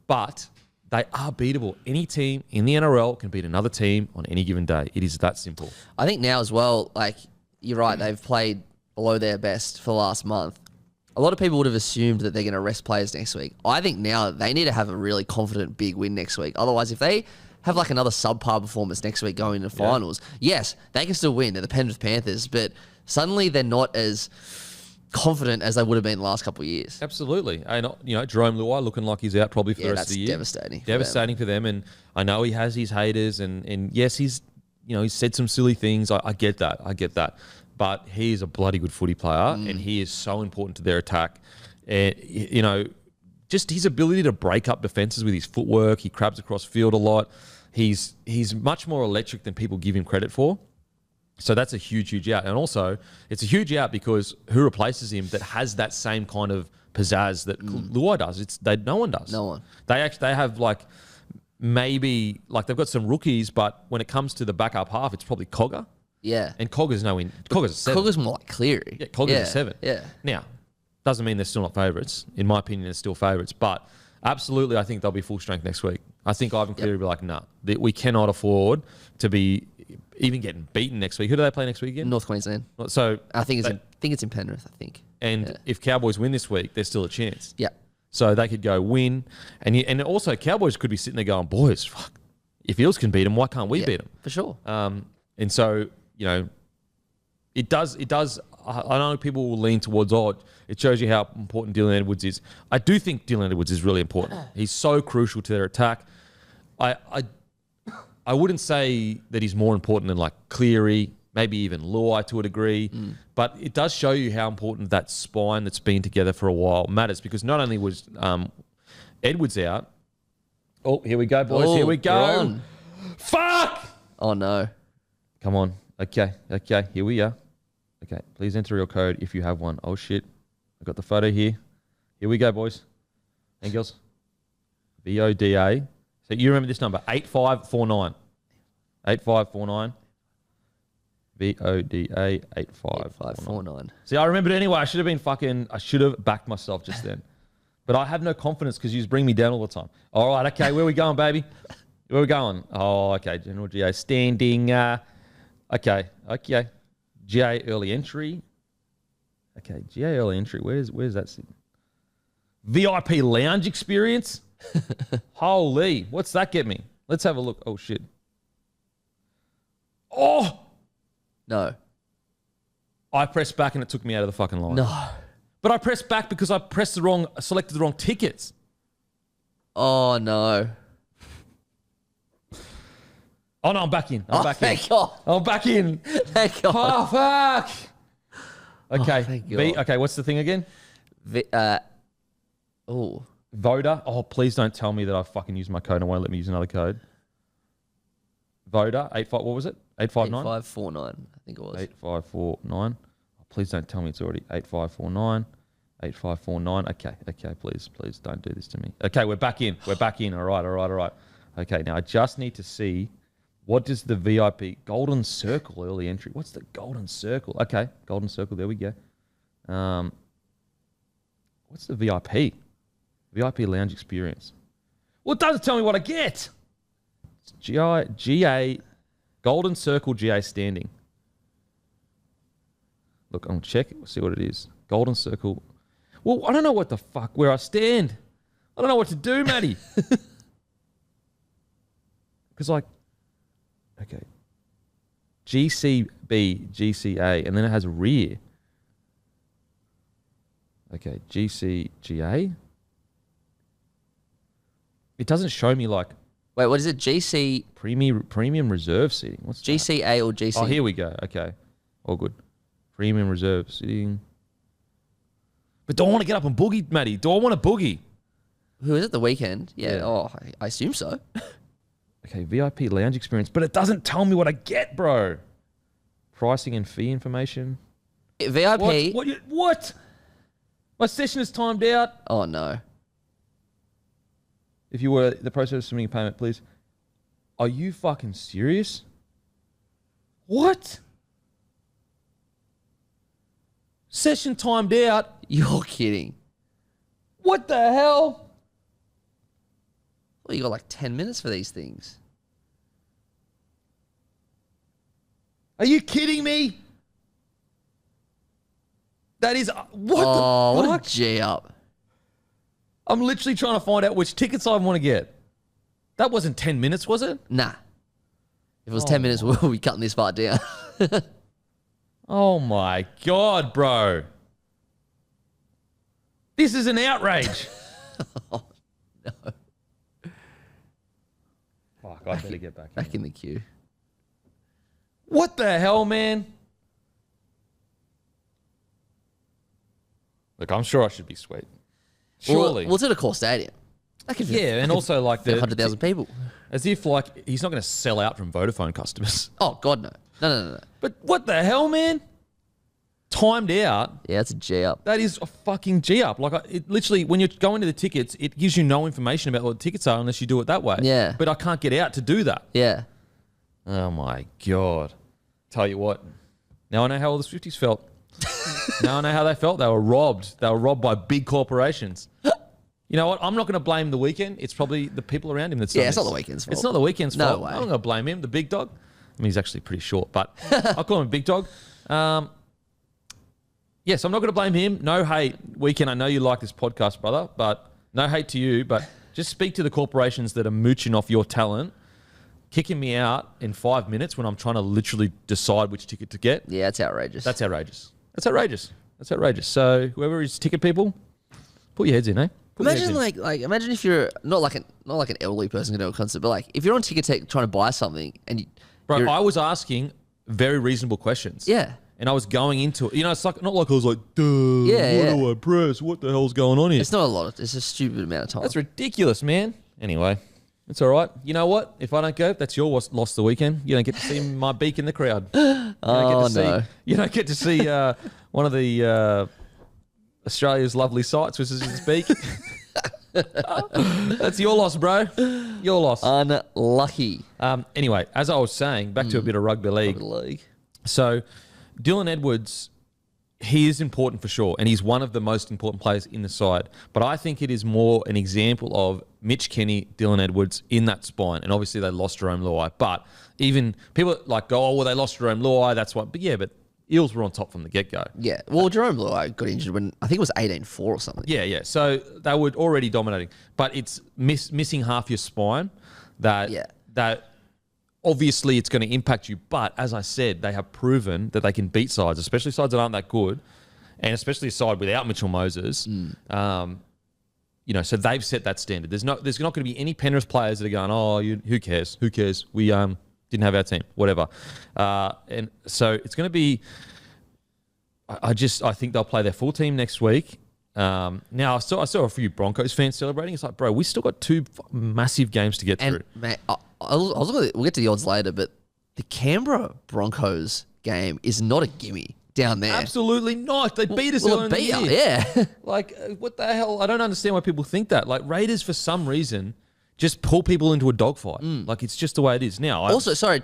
But they are beatable. Any team in the NRL can beat another team on any given day. It is that simple. I think now as well, like, you're right, they've played below their best for the last month. A lot of people would have assumed that they're going to rest players next week. I think now they need to have a really confident big win next week. Otherwise, if they have like another subpar performance next week going into finals, yes, they can still win. They're the Penrith Panthers, but suddenly they're not as confident as they would have been the last couple of years. Absolutely. And, Jerome Luai looking like he's out probably for the rest of the year. Devastating. Devastating for them. And I know he has his haters and yes, he's said some silly things. I get that. But he is a bloody good footy player and he is so important to their attack. And, just his ability to break up defenses with his footwork. He crabs across field a lot. He's much more electric than people give him credit for. So that's a huge, huge out. And also, it's a huge out because who replaces him that has that same kind of pizzazz that Luai does? No one does. No one. They have maybe they've got some rookies, but when it comes to the backup half, it's probably Cogger. Yeah. And Cogger's Cogger's a 7. Cogger's more like Cleary. Yeah, Cogger's a 7. Yeah. Now, doesn't mean they're still not favourites. In my opinion, they're still favourites. But absolutely, I think they'll be full strength next week. I think Ivan Cleary will be like, nah, we cannot afford to be even getting beaten next week. Who do they play next week again? North Queensland. So I think it's in Penrith, I think. And if Cowboys win this week, there's still a chance. Yeah. So they could go win. And also Cowboys could be sitting there going, boys, fuck, if Eels can beat them, why can't we beat them? For sure. And so, it does. I know people will lean towards, it shows you how important Dylan Edwards is. I do think Dylan Edwards is really important. He's so crucial to their attack. I wouldn't say that he's more important than like Cleary, maybe even Luai to a degree, but it does show you how important that spine that's been together for a while matters because not only was Edwards out. Oh, here we go, boys. Here we go. Fuck! Oh, no. Come on. Okay. Here we are. Okay, please enter your code if you have one. Oh, shit. I got the photo here. Here we go, boys and girls. VODA. So you remember this number, 8549. 8549. VODA 8549. See, I remembered it anyway. I should have backed myself just then. But I have no confidence because you just bring me down all the time. All right, okay, where we going, baby? Where we going? Oh, okay, General GA standing. Okay. GA early entry. Okay, GA early entry. Where's that sit? VIP lounge experience? Holy, what's that get me? Let's have a look. Oh, shit. Oh! No. I pressed back and it took me out of the fucking line. No. But I pressed back because I selected the wrong tickets. Oh, no. Oh, no, I'm back in. I'm back thank in. God. I'm back in. Thank God. Oh, fuck. Okay. Thank God. Okay, what's the thing again? Oh. Voda. Oh, please don't tell me that I fucking used my code and won't let me use another code. Voda, 85, what was it? 859? 8549, I think it was. 8549. Oh, please don't tell me it's already 8549. 8549. Okay, please don't do this to me. Okay, we're back in. All right. Okay, now I just need to see, what does the VIP Golden Circle early entry? What's the Golden Circle? Okay, Golden Circle, there we go. What's the VIP? VIP lounge experience. Well, it doesn't tell me what I get. It's GA, Golden Circle GA standing. Look, I'll check it. We'll see what it is. Golden Circle. Well, I don't know what the fuck, where I stand. I don't know what to do, Matty. Because, like, okay. GCB, GCA, and then it has rear. Okay, GCGA. It doesn't show me, like... Wait, what is it? GC... Premium reserve seating. What's GCA that? or GC? Oh, here we go. Okay. All good. Premium reserve seating. But do I want to get up and boogie, Matty? Do I want to boogie? Who is it? The Weeknd? Yeah. Yeah. Oh, I assume so. Okay, VIP lounge experience. But it doesn't tell me what I get, bro. Pricing and fee information. VIP... What? My session is timed out. Oh, no. If you were the process of submitting a payment, please. Are you fucking serious? What? Session timed out. You're kidding. What the hell? Well, you got like 10 minutes for these things. Are you kidding me? That is... What the fuck? What a G up. I'm literally trying to find out which tickets I want to get. That wasn't 10 minutes, was it? Nah. If it was 10 minutes, we'll be cutting this part down. Oh my God, bro. This is an outrage. Oh, no. Fuck, I better get back in the queue. What the hell, man? Look, I'm sure I should be sweet. Surely. Well, it's at a core stadium. Yeah, and also like the 100,000 people. As if like he's not going to sell out from Vodafone customers. Oh, God, no. No. But what the hell, man? Timed out. Yeah, it's a G up. That is a fucking G up. Like, it literally, when you're going to the tickets, it gives you no information about what the tickets are unless you do it that way. Yeah. But I can't get out to do that. Yeah. Oh my God. Tell you what. Now I know how all the Swifties felt. Now I know how they felt. They were robbed. They were robbed by big corporations. You know what? I'm not going to blame the Weeknd. It's probably the people around him that's done It's this. not the Weeknd's fault. It's not the Weeknd's No fault. way. I'm not going to blame him, the big dog. I mean, he's actually pretty short, but I'll call him big dog. Yes, I'm not going to blame him. No hate. Weeknd, I know you like this podcast, brother, but no hate to you, but just speak to the corporations that are mooching off your talent, kicking me out in 5 minutes when I'm trying to literally decide which ticket to get. Yeah, it's outrageous. That's outrageous. That's outrageous. That's outrageous. So whoever is ticket people, put your heads in, eh? Imagine imagine if you're not like an elderly person going to a concert, but like if you're on Ticketek trying to buy something and you, Bro, I was asking very reasonable questions. Yeah. And I was going into it. You know, it's like not like I was like, duh, Yeah, what do I press? What the hell's going on here? It's not a lot. It's a stupid amount of time. That's ridiculous, man. Anyway, it's all right. You know what? If I don't go, that's your loss the weekend. You don't get to see my beak in the crowd. You don't get to see one of the Australia's lovely sights, which is its beak. That's your loss, bro. Your loss. Unlucky. Anyway, as I was saying, back to a bit of rugby league. So Dylan Edwards, he is important for sure, and he's one of the most important players in the side. But I think it is more an example of Mitch Kenny, Dylan Edwards in that spine. And obviously they lost Jerome Luai. But even people like go, oh, well, they lost Jerome Luai, that's what. But yeah, but Eels were on top from the get-go. Yeah. Well, Jerome Luai got injured when, I think it was 18-4 or something. Yeah. So they were already dominating. But it's missing half your spine that obviously it's going to impact you. But as I said, they have proven that they can beat sides, especially sides that aren't that good, and especially a side without Mitchell Moses. You know, so they've set that standard. There's not going to be any Penrith players that are going, oh, who cares? Who cares? We didn't have our team, whatever. And so it's going to be. I think they'll play their full team next week. Now, I saw a few Broncos fans celebrating. It's like, bro, we still got two massive games to get through. And, mate, I was looking at, we'll get to the odds later, but the Canberra Broncos game is not a gimme down there. Absolutely not. They beat us earlier in the year. Yeah. Like, what the hell? I don't understand why people think that. Like, Raiders, for some reason, just pull people into a dogfight. Like, it's just the way it is now. Also, sorry,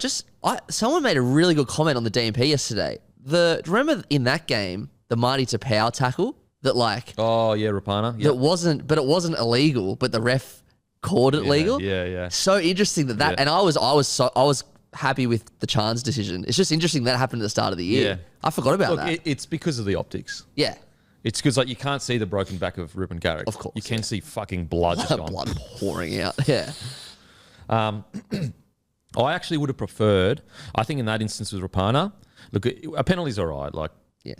someone made a really good comment on the DMP yesterday. Remember in that game, the Matty to Power tackle that oh yeah, Rapana. That wasn't illegal, but the ref called it legal. Yeah. So interesting that, and I was happy with the Chan's decision. It's just interesting that happened at the start of the year. Yeah. I forgot about that. It's because of the optics. Yeah. It's because you can't see the broken back of Reuben Garrick. Of course. You can see fucking blood just gone. Blood pouring out. Yeah. I actually would have preferred, I think in that instance with Rapana, look, a penalty's all right. Like, yeah.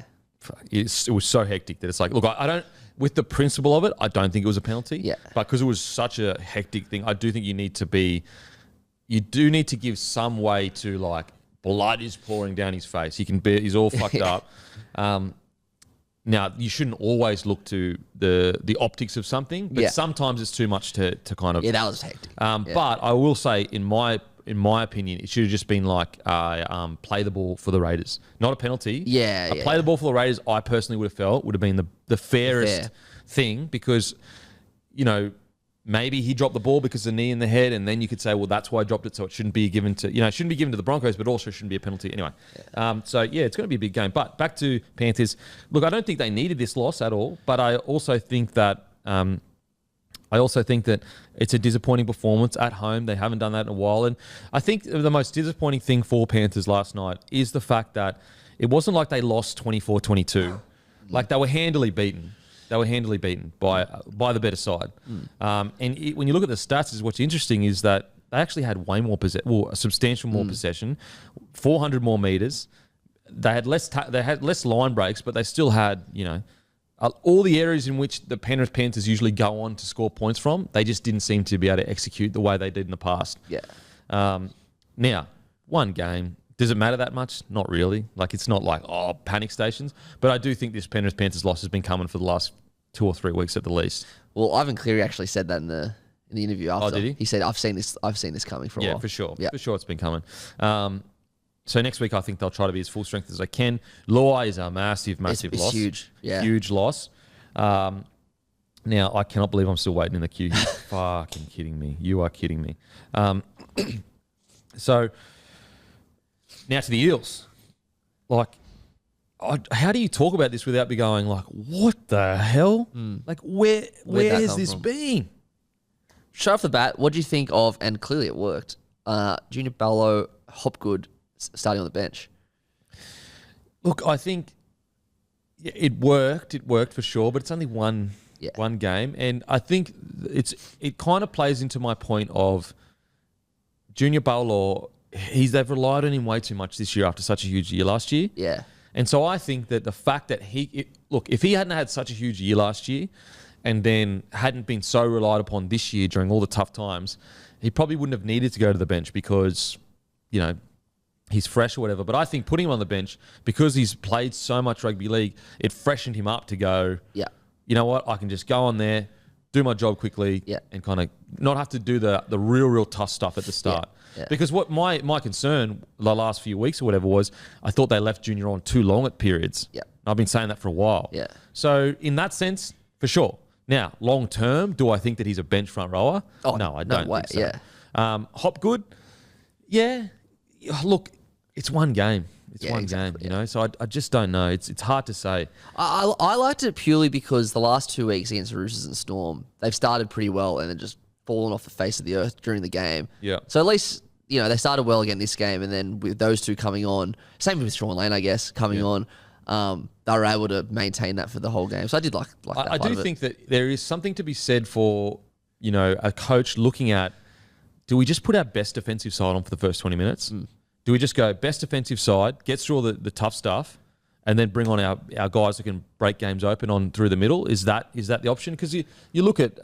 It was so hectic that it's like, look, I don't, with the principle of it, I don't think it was a penalty. Yeah. But because it was such a hectic thing, I do think you do need to give some way to, like, blood is pouring down his face. He's all fucked up. Now, you shouldn't always look to the optics of something, but sometimes it's too much to kind of... Yeah, that was hectic. But I will say, in my opinion, it should have just been like play the ball for the Raiders. Not a penalty. Yeah. Play the ball for the Raiders, I personally would have felt would have been the fairest thing because, you know, maybe he dropped the ball because of the knee in the head, and then you could say, well, that's why I dropped it, so it shouldn't be given to, it shouldn't be given to the Broncos, but also shouldn't be a penalty anyway. So it's going to be a big game. But back to Panthers. Look, I don't think they needed this loss at all, but I also think that it's a disappointing performance at home. They haven't done that in a while, and I think the most disappointing thing for Panthers last night is the fact that it wasn't like they lost 24-22. Like, they were handily beaten. They were handily beaten by the better side. When you look at the stats, what's interesting is that they actually had way more a substantial more possession, 400 more meters. They had less line breaks, but they still had, all the areas in which the Penrith Panthers usually go on to score points from, they just didn't seem to be able to execute the way they did in the past. Yeah. Now, one game. Does it matter that much? Not really. Like, it's not like, panic stations. But I do think this Penrith Panthers loss has been coming for the last 2 or 3 weeks at the least. Well, Ivan Cleary actually said that in the interview after. Oh, did he? He said, I've seen this coming for a while. Yeah, for sure. Yeah. For sure it's been coming. So next week, I think they'll try to be as full strength as they can. Luai is a massive loss. It's huge. Yeah. Huge loss. Now, I cannot believe I'm still waiting in the queue. You're fucking kidding me. You are kidding me. So... Now to the Eels. Like, how do you talk about this without be going like, what the hell? Like, where has this been? Straight off the bat, what do you think of, and clearly it worked, Junior Paulo, Hopgood starting on the bench? Look, I think it worked. It worked for sure, but it's only one game. And I think it kind of plays into my point of Junior Paulo. They've relied on him way too much this year after such a huge year last year. Yeah. And so I think that the fact that if he hadn't had such a huge year last year and then hadn't been so relied upon this year during all the tough times, he probably wouldn't have needed to go to the bench because, he's fresh or whatever. But I think putting him on the bench, because he's played so much rugby league, it freshened him up to go, you know what, I can just go on there, do my job quickly and kind of not have to do the real tough stuff at the start. Yeah. Because what my concern the last few weeks or whatever was, I thought they left Junior on too long at periods. Yeah. I've been saying that for a while. Yeah. So in that sense, for sure. Now, long term, do I think that he's a bench front rower? Oh, no, I don't think so. Yeah. Hopgood, yeah. Look, it's one game. It's one exactly, game, So I just don't know. It's hard to say. I liked it purely because the last 2 weeks against the Roosters and Storm, they've started pretty well and then just fallen off the face of the earth during the game. Yeah. So at least, they started well again this game, and then with those two coming on, same with Sean Lane, I guess, coming on, they were able to maintain that for the whole game. So I did like that I do think that there is something to be said for, a coach looking at, do we just put our best defensive side on for the first 20 minutes? Do we just go best defensive side, gets through all the tough stuff, and then bring on our guys who can break games open on through the middle? Is that the option? Because you look at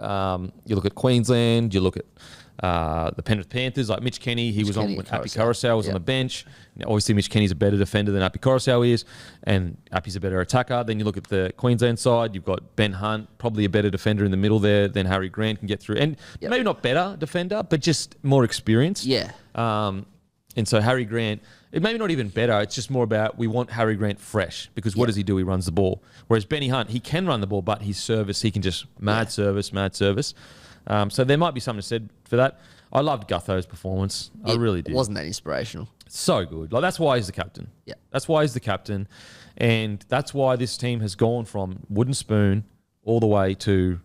Queensland, you look at the Penrith Panthers, like Mitch Kenny, he was on when Api Coruscant was on the bench. Obviously, Mitch Kenny's a better defender than Api Coruscant is, and Api's a better attacker. Then you look at the Queensland side, you've got Ben Hunt, probably a better defender in the middle there than Harry Grant can get through. And maybe not better defender, but just more experienced. Yeah. And so Harry Grant, it maybe not even better. It's just more about we want Harry Grant fresh because what does he do? He runs the ball. Whereas Benny Hunt, he can run the ball, but his service, he can just mad service. So there might be something said for that. I loved Gutho's performance. I really did. Wasn't that inspirational? So good. Like that's why he's the captain. Yeah. That's why he's the captain. And that's why this team has gone from wooden spoon all the way to,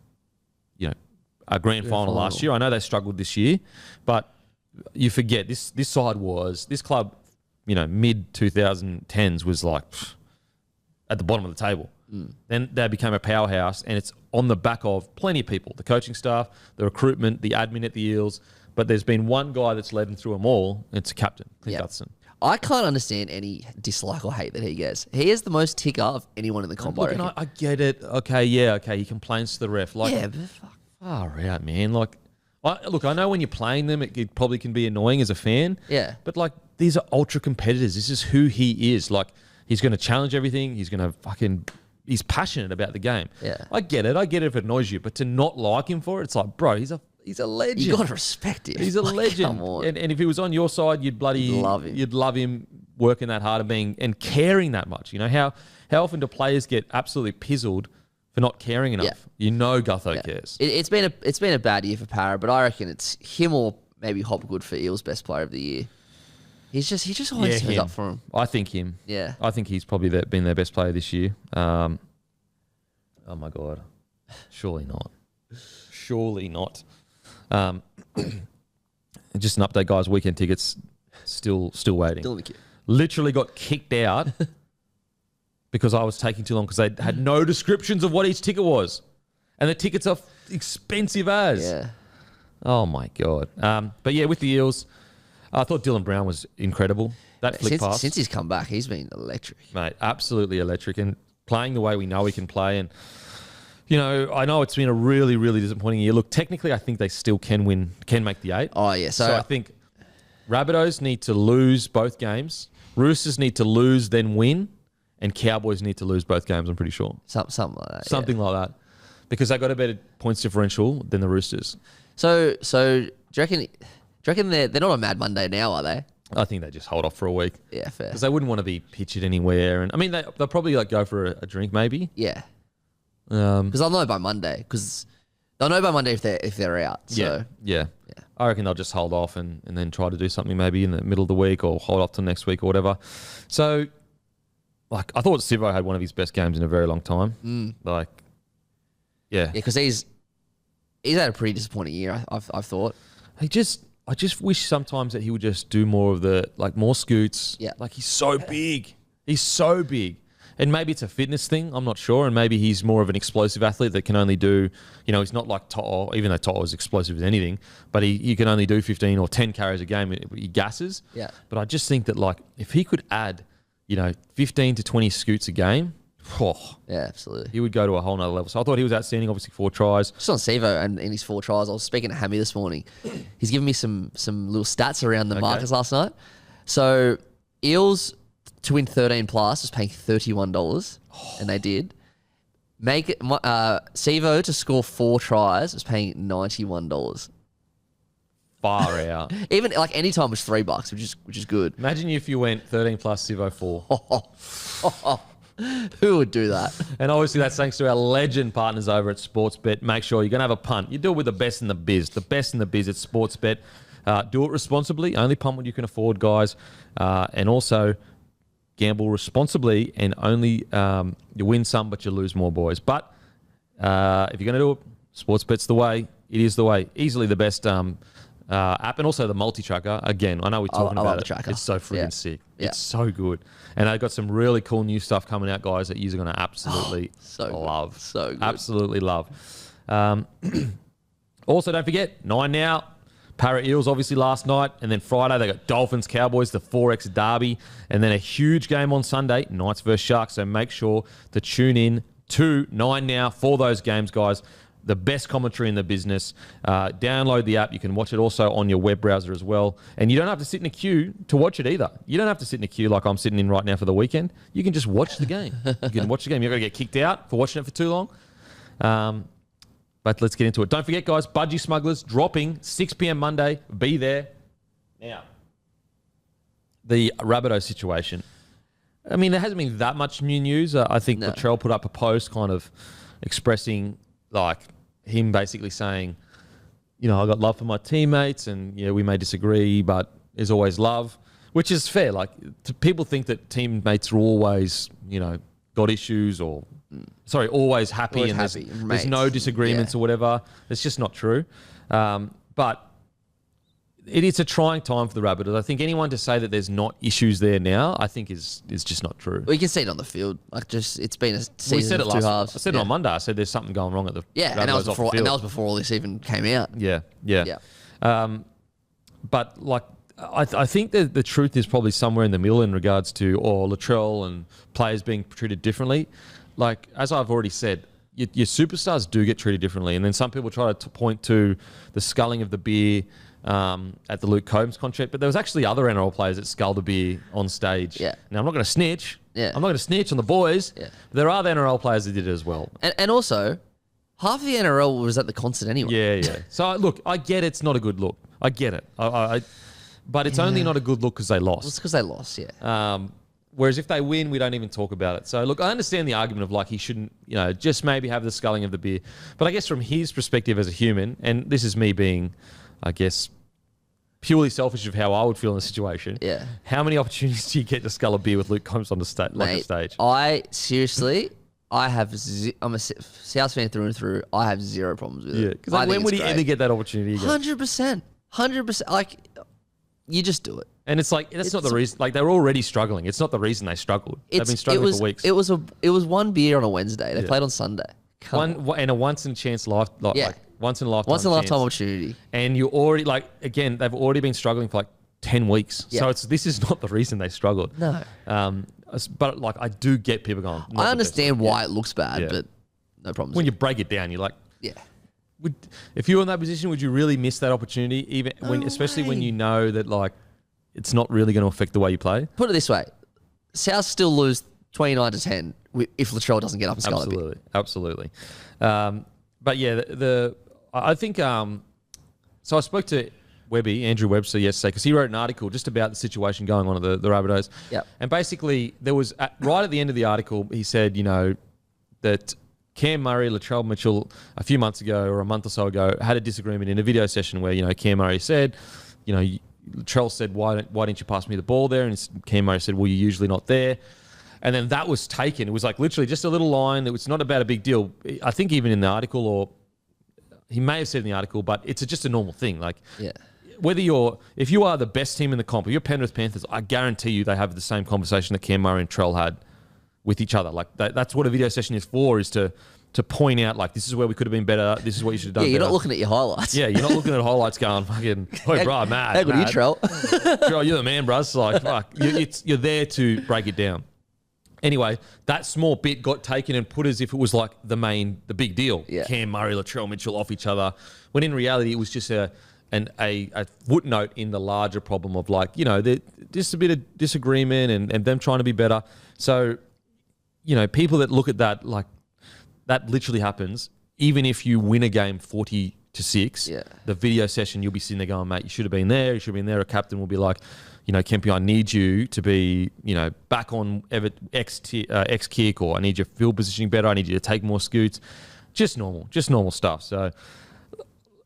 a grand final last year. I know they struggled this year, but you forget this club, mid 2010s was like at the bottom of the table. Then they became a powerhouse, and it's on the back of plenty of people, the coaching staff, the recruitment, the admin at the Eels. But there's been one guy that's led them through them all. And it's a captain, Clint Gutherson. I can't understand any dislike or hate that he gets. He is the most ticker of anyone in the comp. Look, and I get it. Okay, he complains to the ref. Like, yeah, but fuck. Far out, man. Like, I know when you're playing them, it probably can be annoying as a fan. Yeah. But, like, these are ultra competitors. This is who he is. Like, he's going to challenge everything. He's going to he's passionate about the game. Yeah. I get it if it annoys you. But to not like him for it, it's like, bro, he's a legend. You got to respect him. He's a legend. Come on. And if he was on your side, you'd love him. You'd love him working that hard and caring that much. How often do players get absolutely pizzled for not caring enough? Gutho cares. It's been a bad year for Para, but I reckon it's him or maybe Hopgood for Eels best player of the year. He just always turns up for him. I think him. Yeah. I think he's probably been their best player this year. Oh my God. Surely not. Surely not. Just an update, guys. Weekend tickets still waiting. Still in the queue. Literally got kicked out because I was taking too long because they had no descriptions of what each ticket was. And the tickets are expensive as. Yeah. Oh, my God. But, yeah, with the Eels, I thought Dylan Brown was incredible. That flick pass. Since he's come back, he's been electric. Mate, absolutely electric. And playing the way we know he can play. And, I know it's been a really, really disappointing year. Look, technically, I think they still can make the 8. Oh, yeah. So I think Rabbitohs need to lose both games. Roosters need to lose, then win. And Cowboys need to lose both games, I'm pretty sure. Something like that. Something like that. Because they got a better points differential than the Roosters. So do you reckon they're not on Mad Monday now, are they? I think they just hold off for a week. Yeah, fair. Because they wouldn't want to be pictured anywhere. And I mean, they'll probably go for a drink, maybe. Yeah. Because they'll know by Monday. Because they'll know by Monday if they're out. So. Yeah. I reckon they'll just hold off and then try to do something maybe in the middle of the week or hold off till next week or whatever. So, I thought Sivo had one of his best games in a very long time. Yeah, because he's had a pretty disappointing year. I've thought. I just wish sometimes that he would just do more of the more scoots. Yeah, he's so big. He's so big. And maybe it's a fitness thing, I'm not sure. And maybe he's more of an explosive athlete that can only do, he's not like To'o, even though To'o is explosive as anything, but he can only do 15 or 10 carries a game. He gasses. Yeah. But I just think that, if he could add, 15 to 20 scoots a game, yeah, absolutely. he would go to a whole nother level. So I thought he was outstanding, obviously 4 tries. Just on Sivo and in his 4 tries, I was speaking to Hammy this morning. He's given me some little stats around the markets last night. So Eels to win 13 plus was paying $31, and they did. Sivo to score 4 tries was paying $91. Far out. Even any time was $3, which is good. Imagine if you went 13 plus Sivo 4. Who would do that? And obviously that's thanks to our legend partners over at Sportsbet. Make sure you're going to have a punt. You do it with the best in the biz. The best in the biz at Sportsbet. Do it responsibly. Only punt what you can afford, guys. And also gamble responsibly and only you win some, but you lose more, boys. But if you're going to do it, Sportsbet's the way. It is the way. Easily the best app, and also the multi-tracker. Again, I know we're talking about it. Tracker. It's so freaking sick. Yeah. It's so good. And they've got some really cool new stuff coming out, guys, that you're going to absolutely love. So good. Absolutely love. Also, don't forget, 9 Now. Para Eels, obviously, last night. And then Friday, they got Dolphins, Cowboys, the 4X Derby. And then a huge game on Sunday, Knights versus Sharks. So make sure to tune in to 9 Now for those games, guys. The best commentary in the business. Download the app. You can watch it also on your web browser as well. And you don't have to sit in a queue to watch it either. You don't have to sit in a queue like I'm sitting in right now for the weekend. You can just watch the game. You can watch the game. You're not going to get kicked out for watching it for too long. But let's get into it. Don't forget, guys, Budgy Smugglers dropping 6 p.m. Monday. Be there. Now, the Rabbitohs situation. I mean, there hasn't been that much new news. I think Latrell put up a post kind of expressing, like, him basically saying, you know, I got love for my teammates and, yeah, we may disagree, but there's always love, which is fair. Like, people think that teammates are always, you know, got issues or... Sorry, always happy Always and happy. there's no disagreements or whatever. It's just not true. But it is a trying time for the Rabbitohs. I think anyone to say that there's not issues there now, I think is just not true. Well, you can see it on the field. Like, just it's been a season We said it of two last. halves. I said it on Monday. I said there's something going wrong at the and that was Rabbitohs off the field. before all this even came out. Yeah. But like, I think that the truth is probably somewhere in the middle in regards to Latrell and players being treated differently. Like, as I've already said, your superstars do get treated differently. And then some people try to point to the sculling of the beer at the Luke Combs contract. But there was actually other NRL players that sculled a beer on stage. Yeah. Now, I'm not going to snitch. Yeah. I'm not going to snitch on the boys. Yeah. But there are other NRL players that did it as well. And also, half of the NRL was at the concert anyway. Yeah. So, look, I get it's not a good look. I get it. But it's only not a good look because they lost. It's because they lost, yeah. Whereas if they win, we don't even talk about it. So, look, I understand the argument of, like, he shouldn't, you know, just maybe have the sculling of the beer. But I guess from his perspective as a human, and this is me being, I guess, purely selfish of how I would feel in the situation. Yeah. How many opportunities do you get to scull a beer with Luke Combs on the stage? I seriously, I'm a South fan through and through. I have zero problems with it. Yeah. Because like, when would he ever get that opportunity again? 100%. Like, you just do it. And it's like, that's not the reason. Like, they were already struggling. It's not the reason they struggled. They've been struggling for weeks. It was one beer on a Wednesday. They played on Sunday. And a once in a chance once in a lifetime opportunity. And you already, like, again, they've already been struggling for like 10 weeks. Yeah. So this is not the reason they struggled. No. But like, I do get people going. I understand why it looks bad, but no problems. When you break it down, you're like, yeah. If you were in that position, would you really miss that opportunity? Especially when you know that, like, it's not really going to affect the way you play? Put it this way. South still lose 29-10 if Latrell doesn't get up and scull a bit. Absolutely. But yeah, I think, so I spoke to Andrew Webster yesterday, because he wrote an article just about the situation going on at the Rabbitohs. Yep. And basically, there was, right at the end of the article, he said, you know, that Cam Murray, Latrell Mitchell, a few months ago or a month or so ago, had a disagreement in a video session where, you know, Cam Murray said, you know, Latrell said, why didn't you pass me the ball there? And Cam Murray said, well, you're usually not there. And then that was taken. It was like literally just a little line. It was not about a big deal. I think even in the article, or he may have said in the article, but it's just a normal thing. Like, if you are the best team in the comp, if you're Penrith Panthers, I guarantee you they have the same conversation that Cam Murray and Trell had with each other. Like, that's what a video session is for, is to point out, like, this is where we could have been better. This is what you should have done. Yeah, you're better. not looking at your highlights. Yeah, you're not looking at highlights going, fucking, oh, bro, mad. How good are you, Trell? Trell, you're the man, bro. It's like, fuck. You're there to break it down. Anyway, that small bit got taken and put as if it was like the big deal. Yeah. Cam Murray, Latrell Mitchell off each other. When in reality, it was just a footnote in the larger problem of, like, you know, just a bit of disagreement and them trying to be better. So, you know, people that look at that, like, that literally happens. Even if you win a game 40-6, the video session, you'll be sitting there going, mate, you should have been there. You should have been there. A captain will be like, you know, Kempy, I need you to be, you know, back on X kick, or I need your field positioning better. I need you to take more scoots. Just normal stuff. So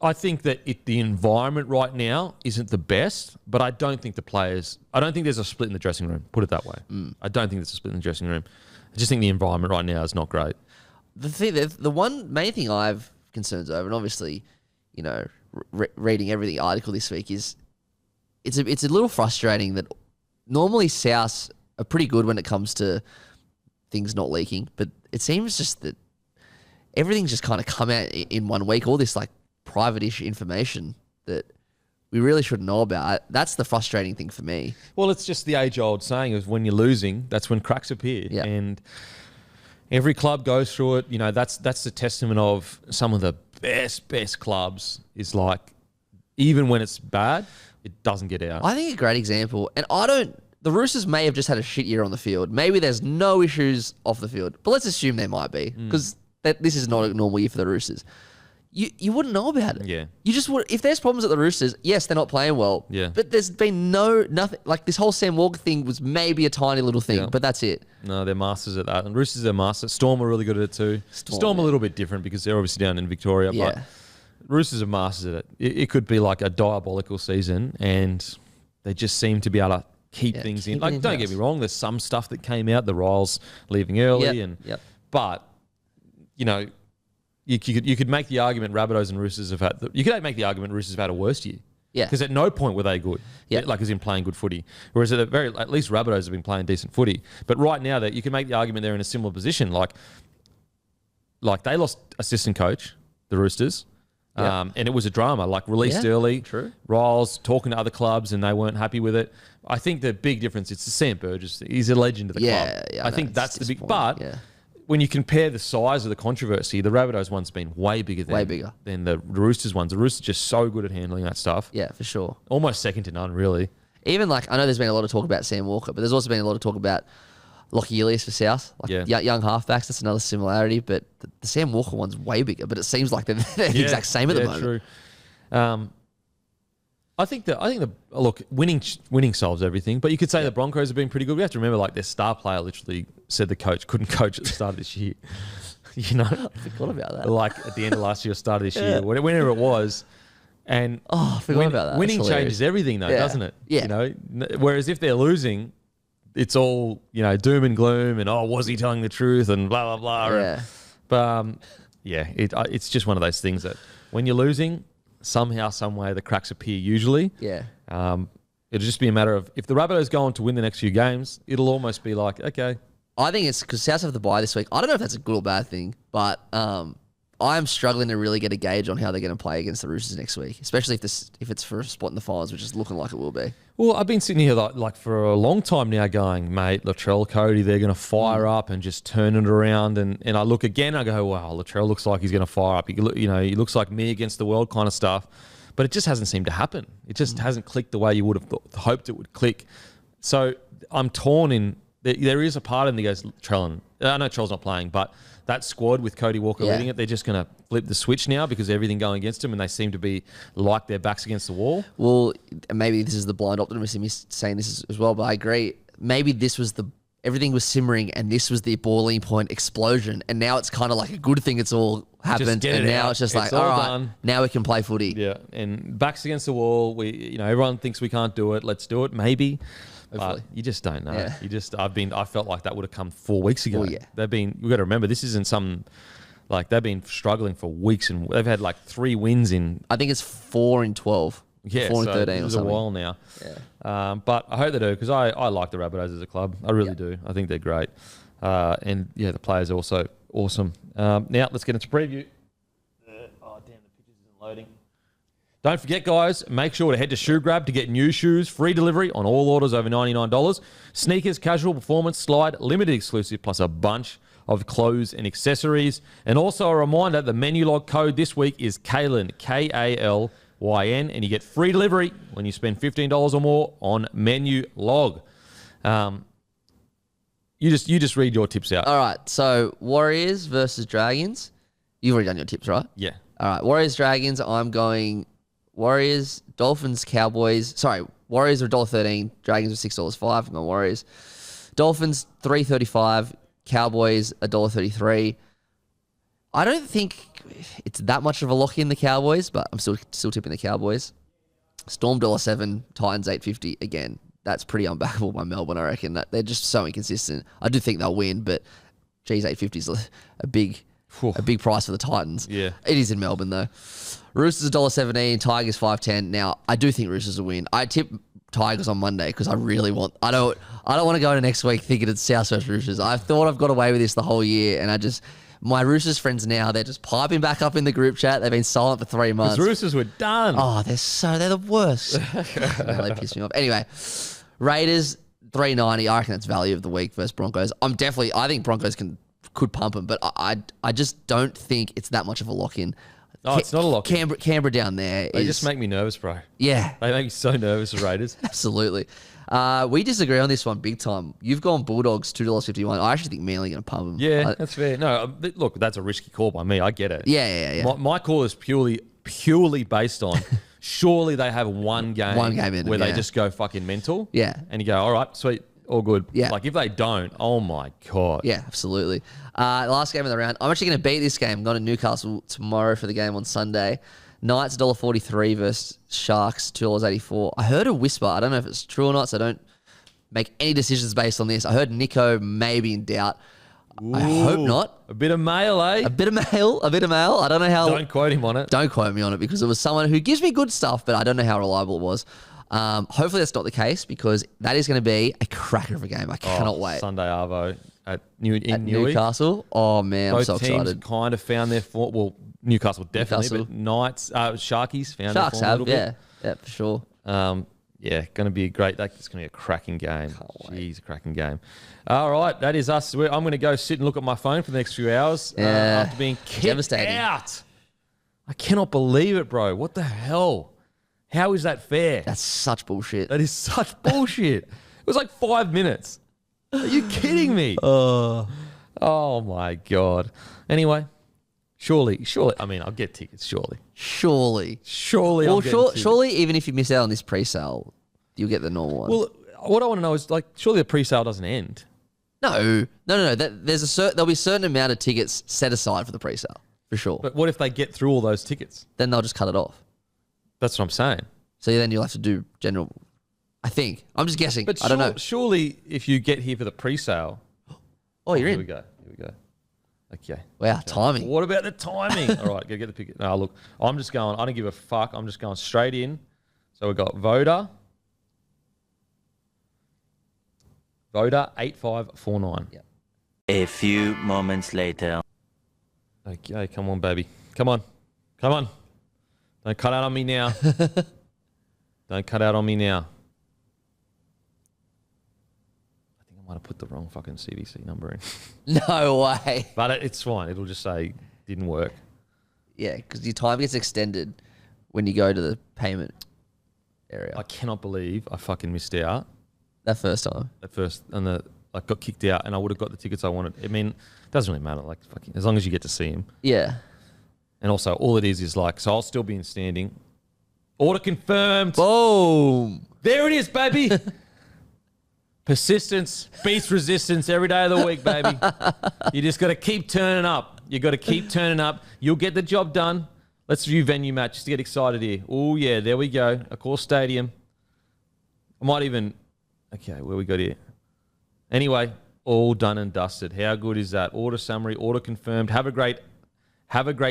I think that the environment right now isn't the best, but I don't think there's a split in the dressing room. Put it that way. I don't think there's a split in the dressing room. I just think the environment right now is not great. The one main thing I've concerns over, and obviously, you know, reading everything article this week, is it's a little frustrating that normally Souths are pretty good when it comes to things not leaking, but it seems just that everything's just kind of come out in 1 week. All this, like, private-ish information that we really should know about. That's the frustrating thing for me. Well, it's just the age-old saying is when you're losing, that's when cracks appear. Yeah. And every club goes through it. You know, that's the testament of some of the best clubs is like, even when it's bad, it doesn't get out. I think a great example, and the Roosters may have just had a shit year on the field. Maybe there's no issues off the field, but let's assume there might be because this is not a normal year for the Roosters. You wouldn't know about it. Yeah. You just would. If there's problems at the Roosters, yes, they're not playing well. Yeah. But there's been nothing. Like this whole Sam Walker thing was maybe a tiny little thing, but that's it. No, they're masters at that. And Roosters are masters. Storm are really good at it too. Storm a little bit different because they're obviously down in Victoria. Yeah. But Roosters are masters at it. It could be like a diabolical season and they just seem to be able to keep things in. Like, don't get me wrong, there's some stuff that came out, the Riles leaving early. But, you know, you could make the argument Rabbitohs and Roosters have had... You could make the argument Roosters have had a worse year. Yeah. Because at no point were they good. Yeah. Like, as in playing good footy. Whereas at least Rabbitohs have been playing decent footy. But right now, that you can make the argument they're in a similar position. Like they lost assistant coach, the Roosters. And it was a drama, like released early. True. Riles talking to other clubs and they weren't happy with it. I think the big difference, it's the Sam Burgess. He's a legend of the club. Yeah, I think that's the big... But when you compare the size of the controversy, the Rabbitohs one's been way bigger than the Roosters ones. The Roosters just so good at handling that stuff. Yeah, for sure. Almost second to none, really. Even like, I know there's been a lot of talk about Sam Walker, but there's also been a lot of talk about Lockie Ilias for South. Like young halfbacks, that's another similarity. But the Sam Walker one's way bigger, but it seems like they're the exact same at the moment. True. I think look, winning solves everything. But you could say the Broncos have been pretty good. We have to remember, like, their star player literally said the coach couldn't coach at the start of this year. You know, I forgot about that. Like at the end of last year or start of this year, whenever it was. And I forgot about that. Winning changes everything, though, doesn't it? Yeah. You know, whereas if they're losing, it's all, you know, doom and gloom and, was he telling the truth and blah, blah, blah. Yeah. But, it's just one of those things that when you're losing, somehow, some way, the cracks appear usually. Yeah. It'll just be a matter of, if the Rabbitohs go on to win the next few games, it'll almost be like, okay. I think it's because South have the bye this week. I don't know if that's a good or bad thing, but I'm struggling to really get a gauge on how they're going to play against the Roosters next week, especially if it's for a spot in the finals, which is looking like it will be. Well, I've been sitting here like for a long time now going, mate, Latrell, Cody, they're going to fire up and just turn it around. And I look again, I go, wow, Latrell looks like he's going to fire up. He looks like me against the world kind of stuff. But it just hasn't seemed to happen. It just hasn't clicked the way you would have hoped it would click. So I'm torn in... There is a part of me that goes, Trellin. I know Trell's not playing, but that squad with Cody Walker leading it, they're just going to flip the switch now because everything going against them and they seem to be like their backs against the wall. Well, maybe this is the blind optimist in me saying this as well, but I agree. Maybe this was everything was simmering and this was the boiling point explosion and now it's kind of like a good thing it's all happened and now it's just like, all right, done. Now we can play footy. Yeah, and backs against the wall. Everyone thinks we can't do it. Let's do it, maybe. But you just don't know. Yeah. I felt like that would have come 4 weeks ago. Well, yeah. We've got to remember, this isn't they've been struggling for weeks and they've had like 3 wins in. I think it's 4 in 12. Yeah, 4 in 13 or something. It was a while now. Yeah. But I hope they do because I like the Rabbitohs as a club. I really do. I think they're great. And the players are also awesome. Now let's get into preview. Oh, damn, the pictures isn't loading. Don't forget, guys, make sure to head to Shoe Grab to get new shoes, free delivery on all orders over $99. Sneakers, casual, performance, slide, limited exclusive, plus a bunch of clothes and accessories. And also a reminder, the menu log code this week is Kalyn, Kalyn, and you get free delivery when you spend $15 or more on menu log. You just read your tips out. All right, so Warriors versus Dragons. You've already done your tips, right? Yeah. All right, Warriors, Dragons, I'm going... Warriors, Dolphins, Cowboys. Sorry, Warriors are $1.13. Dragons are $6.05. I'm going Warriors. Dolphins, $3.35. Cowboys, $1.33. I don't think it's that much of a lock in the Cowboys, but I'm still tipping the Cowboys. Storm, $1.07. Titans, $8.50. Again, that's pretty unbackable by Melbourne, I reckon. That they're just so inconsistent. I do think they'll win, but geez, $8.50 is a big price for the Titans. Yeah. It is in Melbourne, though. Roosters $1.17, Tigers $5.10. Now, I do think Roosters will win. I tip Tigers on Monday because I really want... I don't want to go into next week thinking it's South versus Roosters. I thought I've got away with this the whole year, and My Roosters friends now, they're just piping back up in the group chat. They've been silent for 3 months. The Roosters were done. Oh, they're the worst. They piss me off. Anyway, Raiders 390. I reckon that's value of the week versus Broncos. I think Broncos could pump them, but I just don't think it's that much of a lock-in. Oh, it's not a lock-in. Canberra down there. They just make me nervous, bro. Yeah. They make me so nervous, the Raiders. Absolutely. We disagree on this one big time. You've gone Bulldogs $2.51. I actually think Manly going to pump them. Yeah, that's fair. No, look, that's a risky call by me. I get it. Yeah. My call is purely based on surely they have one game in where them, they just go fucking mental. Yeah. And you go, all right, sweet, all good. Yeah. Like if they don't, oh my God. Yeah, absolutely. Last game of the round. I'm actually going to beat this game. I'm going to Newcastle tomorrow for the game on Sunday. Knights $1.43 versus Sharks $2.84. I heard a whisper. I don't know if it's true or not, so don't make any decisions based on this. I heard Nico maybe in doubt. Ooh, I hope not. A bit of mail, eh? A bit of mail. I don't know how. Don't quote him on it. Don't quote me on it because it was someone who gives me good stuff, but I don't know how reliable it was. Hopefully that's not the case because that is going to be a cracker of a game. I cannot wait. Sunday Arvo at Newcastle. Oh man, Both I'm so teams excited. kind of found their form. Well, Newcastle definitely, but Knights, Sharkies found their form a little bit. Yeah, for sure. Yeah, going to be a great. It's going to be a cracking game. Jeez, a cracking game. All right, that is us. I'm going to go sit and look at my phone for the next few hours after being kicked out. I cannot believe it, bro. What the hell? How is that fair? That's such bullshit. That is such bullshit. It was like 5 minutes. Are you kidding me? Oh my God. Anyway, surely. I mean, I'll get tickets. Surely. Well, surely, even if you miss out on this pre-sale, you'll get the normal one. Well, what I want to know is surely the pre-sale doesn't end. No. There'll be a certain amount of tickets set aside for the pre-sale for sure. But what if they get through all those tickets? Then they'll just cut it off. That's what I'm saying. So then you'll have to do general. I think I'm just guessing. But I don't know. Surely, if you get here for the pre-sale, you're in. Here we go. Okay. Wow, timing. What about the timing? All right, go get the picket. No, look, I'm just going. I don't give a fuck. I'm just going straight in. So we've got Voda 8549. Yep. A few moments later. Okay, come on, baby. Come on. Don't cut out on me now. Don't cut out on me now. I think I might have put the wrong fucking CVC number in. No way. But it's fine. It'll just say didn't work. Yeah, because your time gets extended when you go to the payment area. I cannot believe I fucking missed out. That first time. At first, and I got kicked out, and I would have got the tickets I wanted. I mean, it doesn't really matter. Like fucking, as long as you get to see him. Yeah. And also, all it is like, so I'll still be in standing. Order confirmed. Boom. There it is, baby. Persistence beats resistance every day of the week, baby. You just got to keep turning up. You'll get the job done. Let's view venue match just to get excited here. Oh, yeah, there we go. Accor Stadium. I might even... Okay, where we got here? Anyway, all done and dusted. How good is that? Order summary, order confirmed. Have a great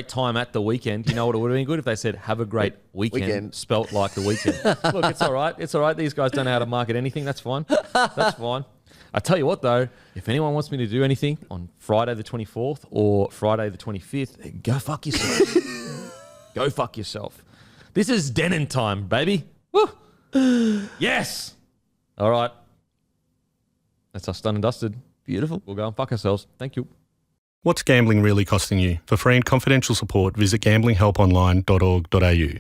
time at the weekend. You know what? It would have been good if they said, have a great weekend. Spelt like the weekend. Look, it's all right. These guys don't know how to market anything. That's fine. I tell you what, though, if anyone wants me to do anything on Friday the 24th or Friday the 25th, go fuck yourself. Go fuck yourself. This is Denon time, baby. Woo. Yes. All right. That's us done and dusted. Beautiful. We'll go and fuck ourselves. Thank you. What's gambling really costing you? For free and confidential support, visit gamblinghelponline.org.au.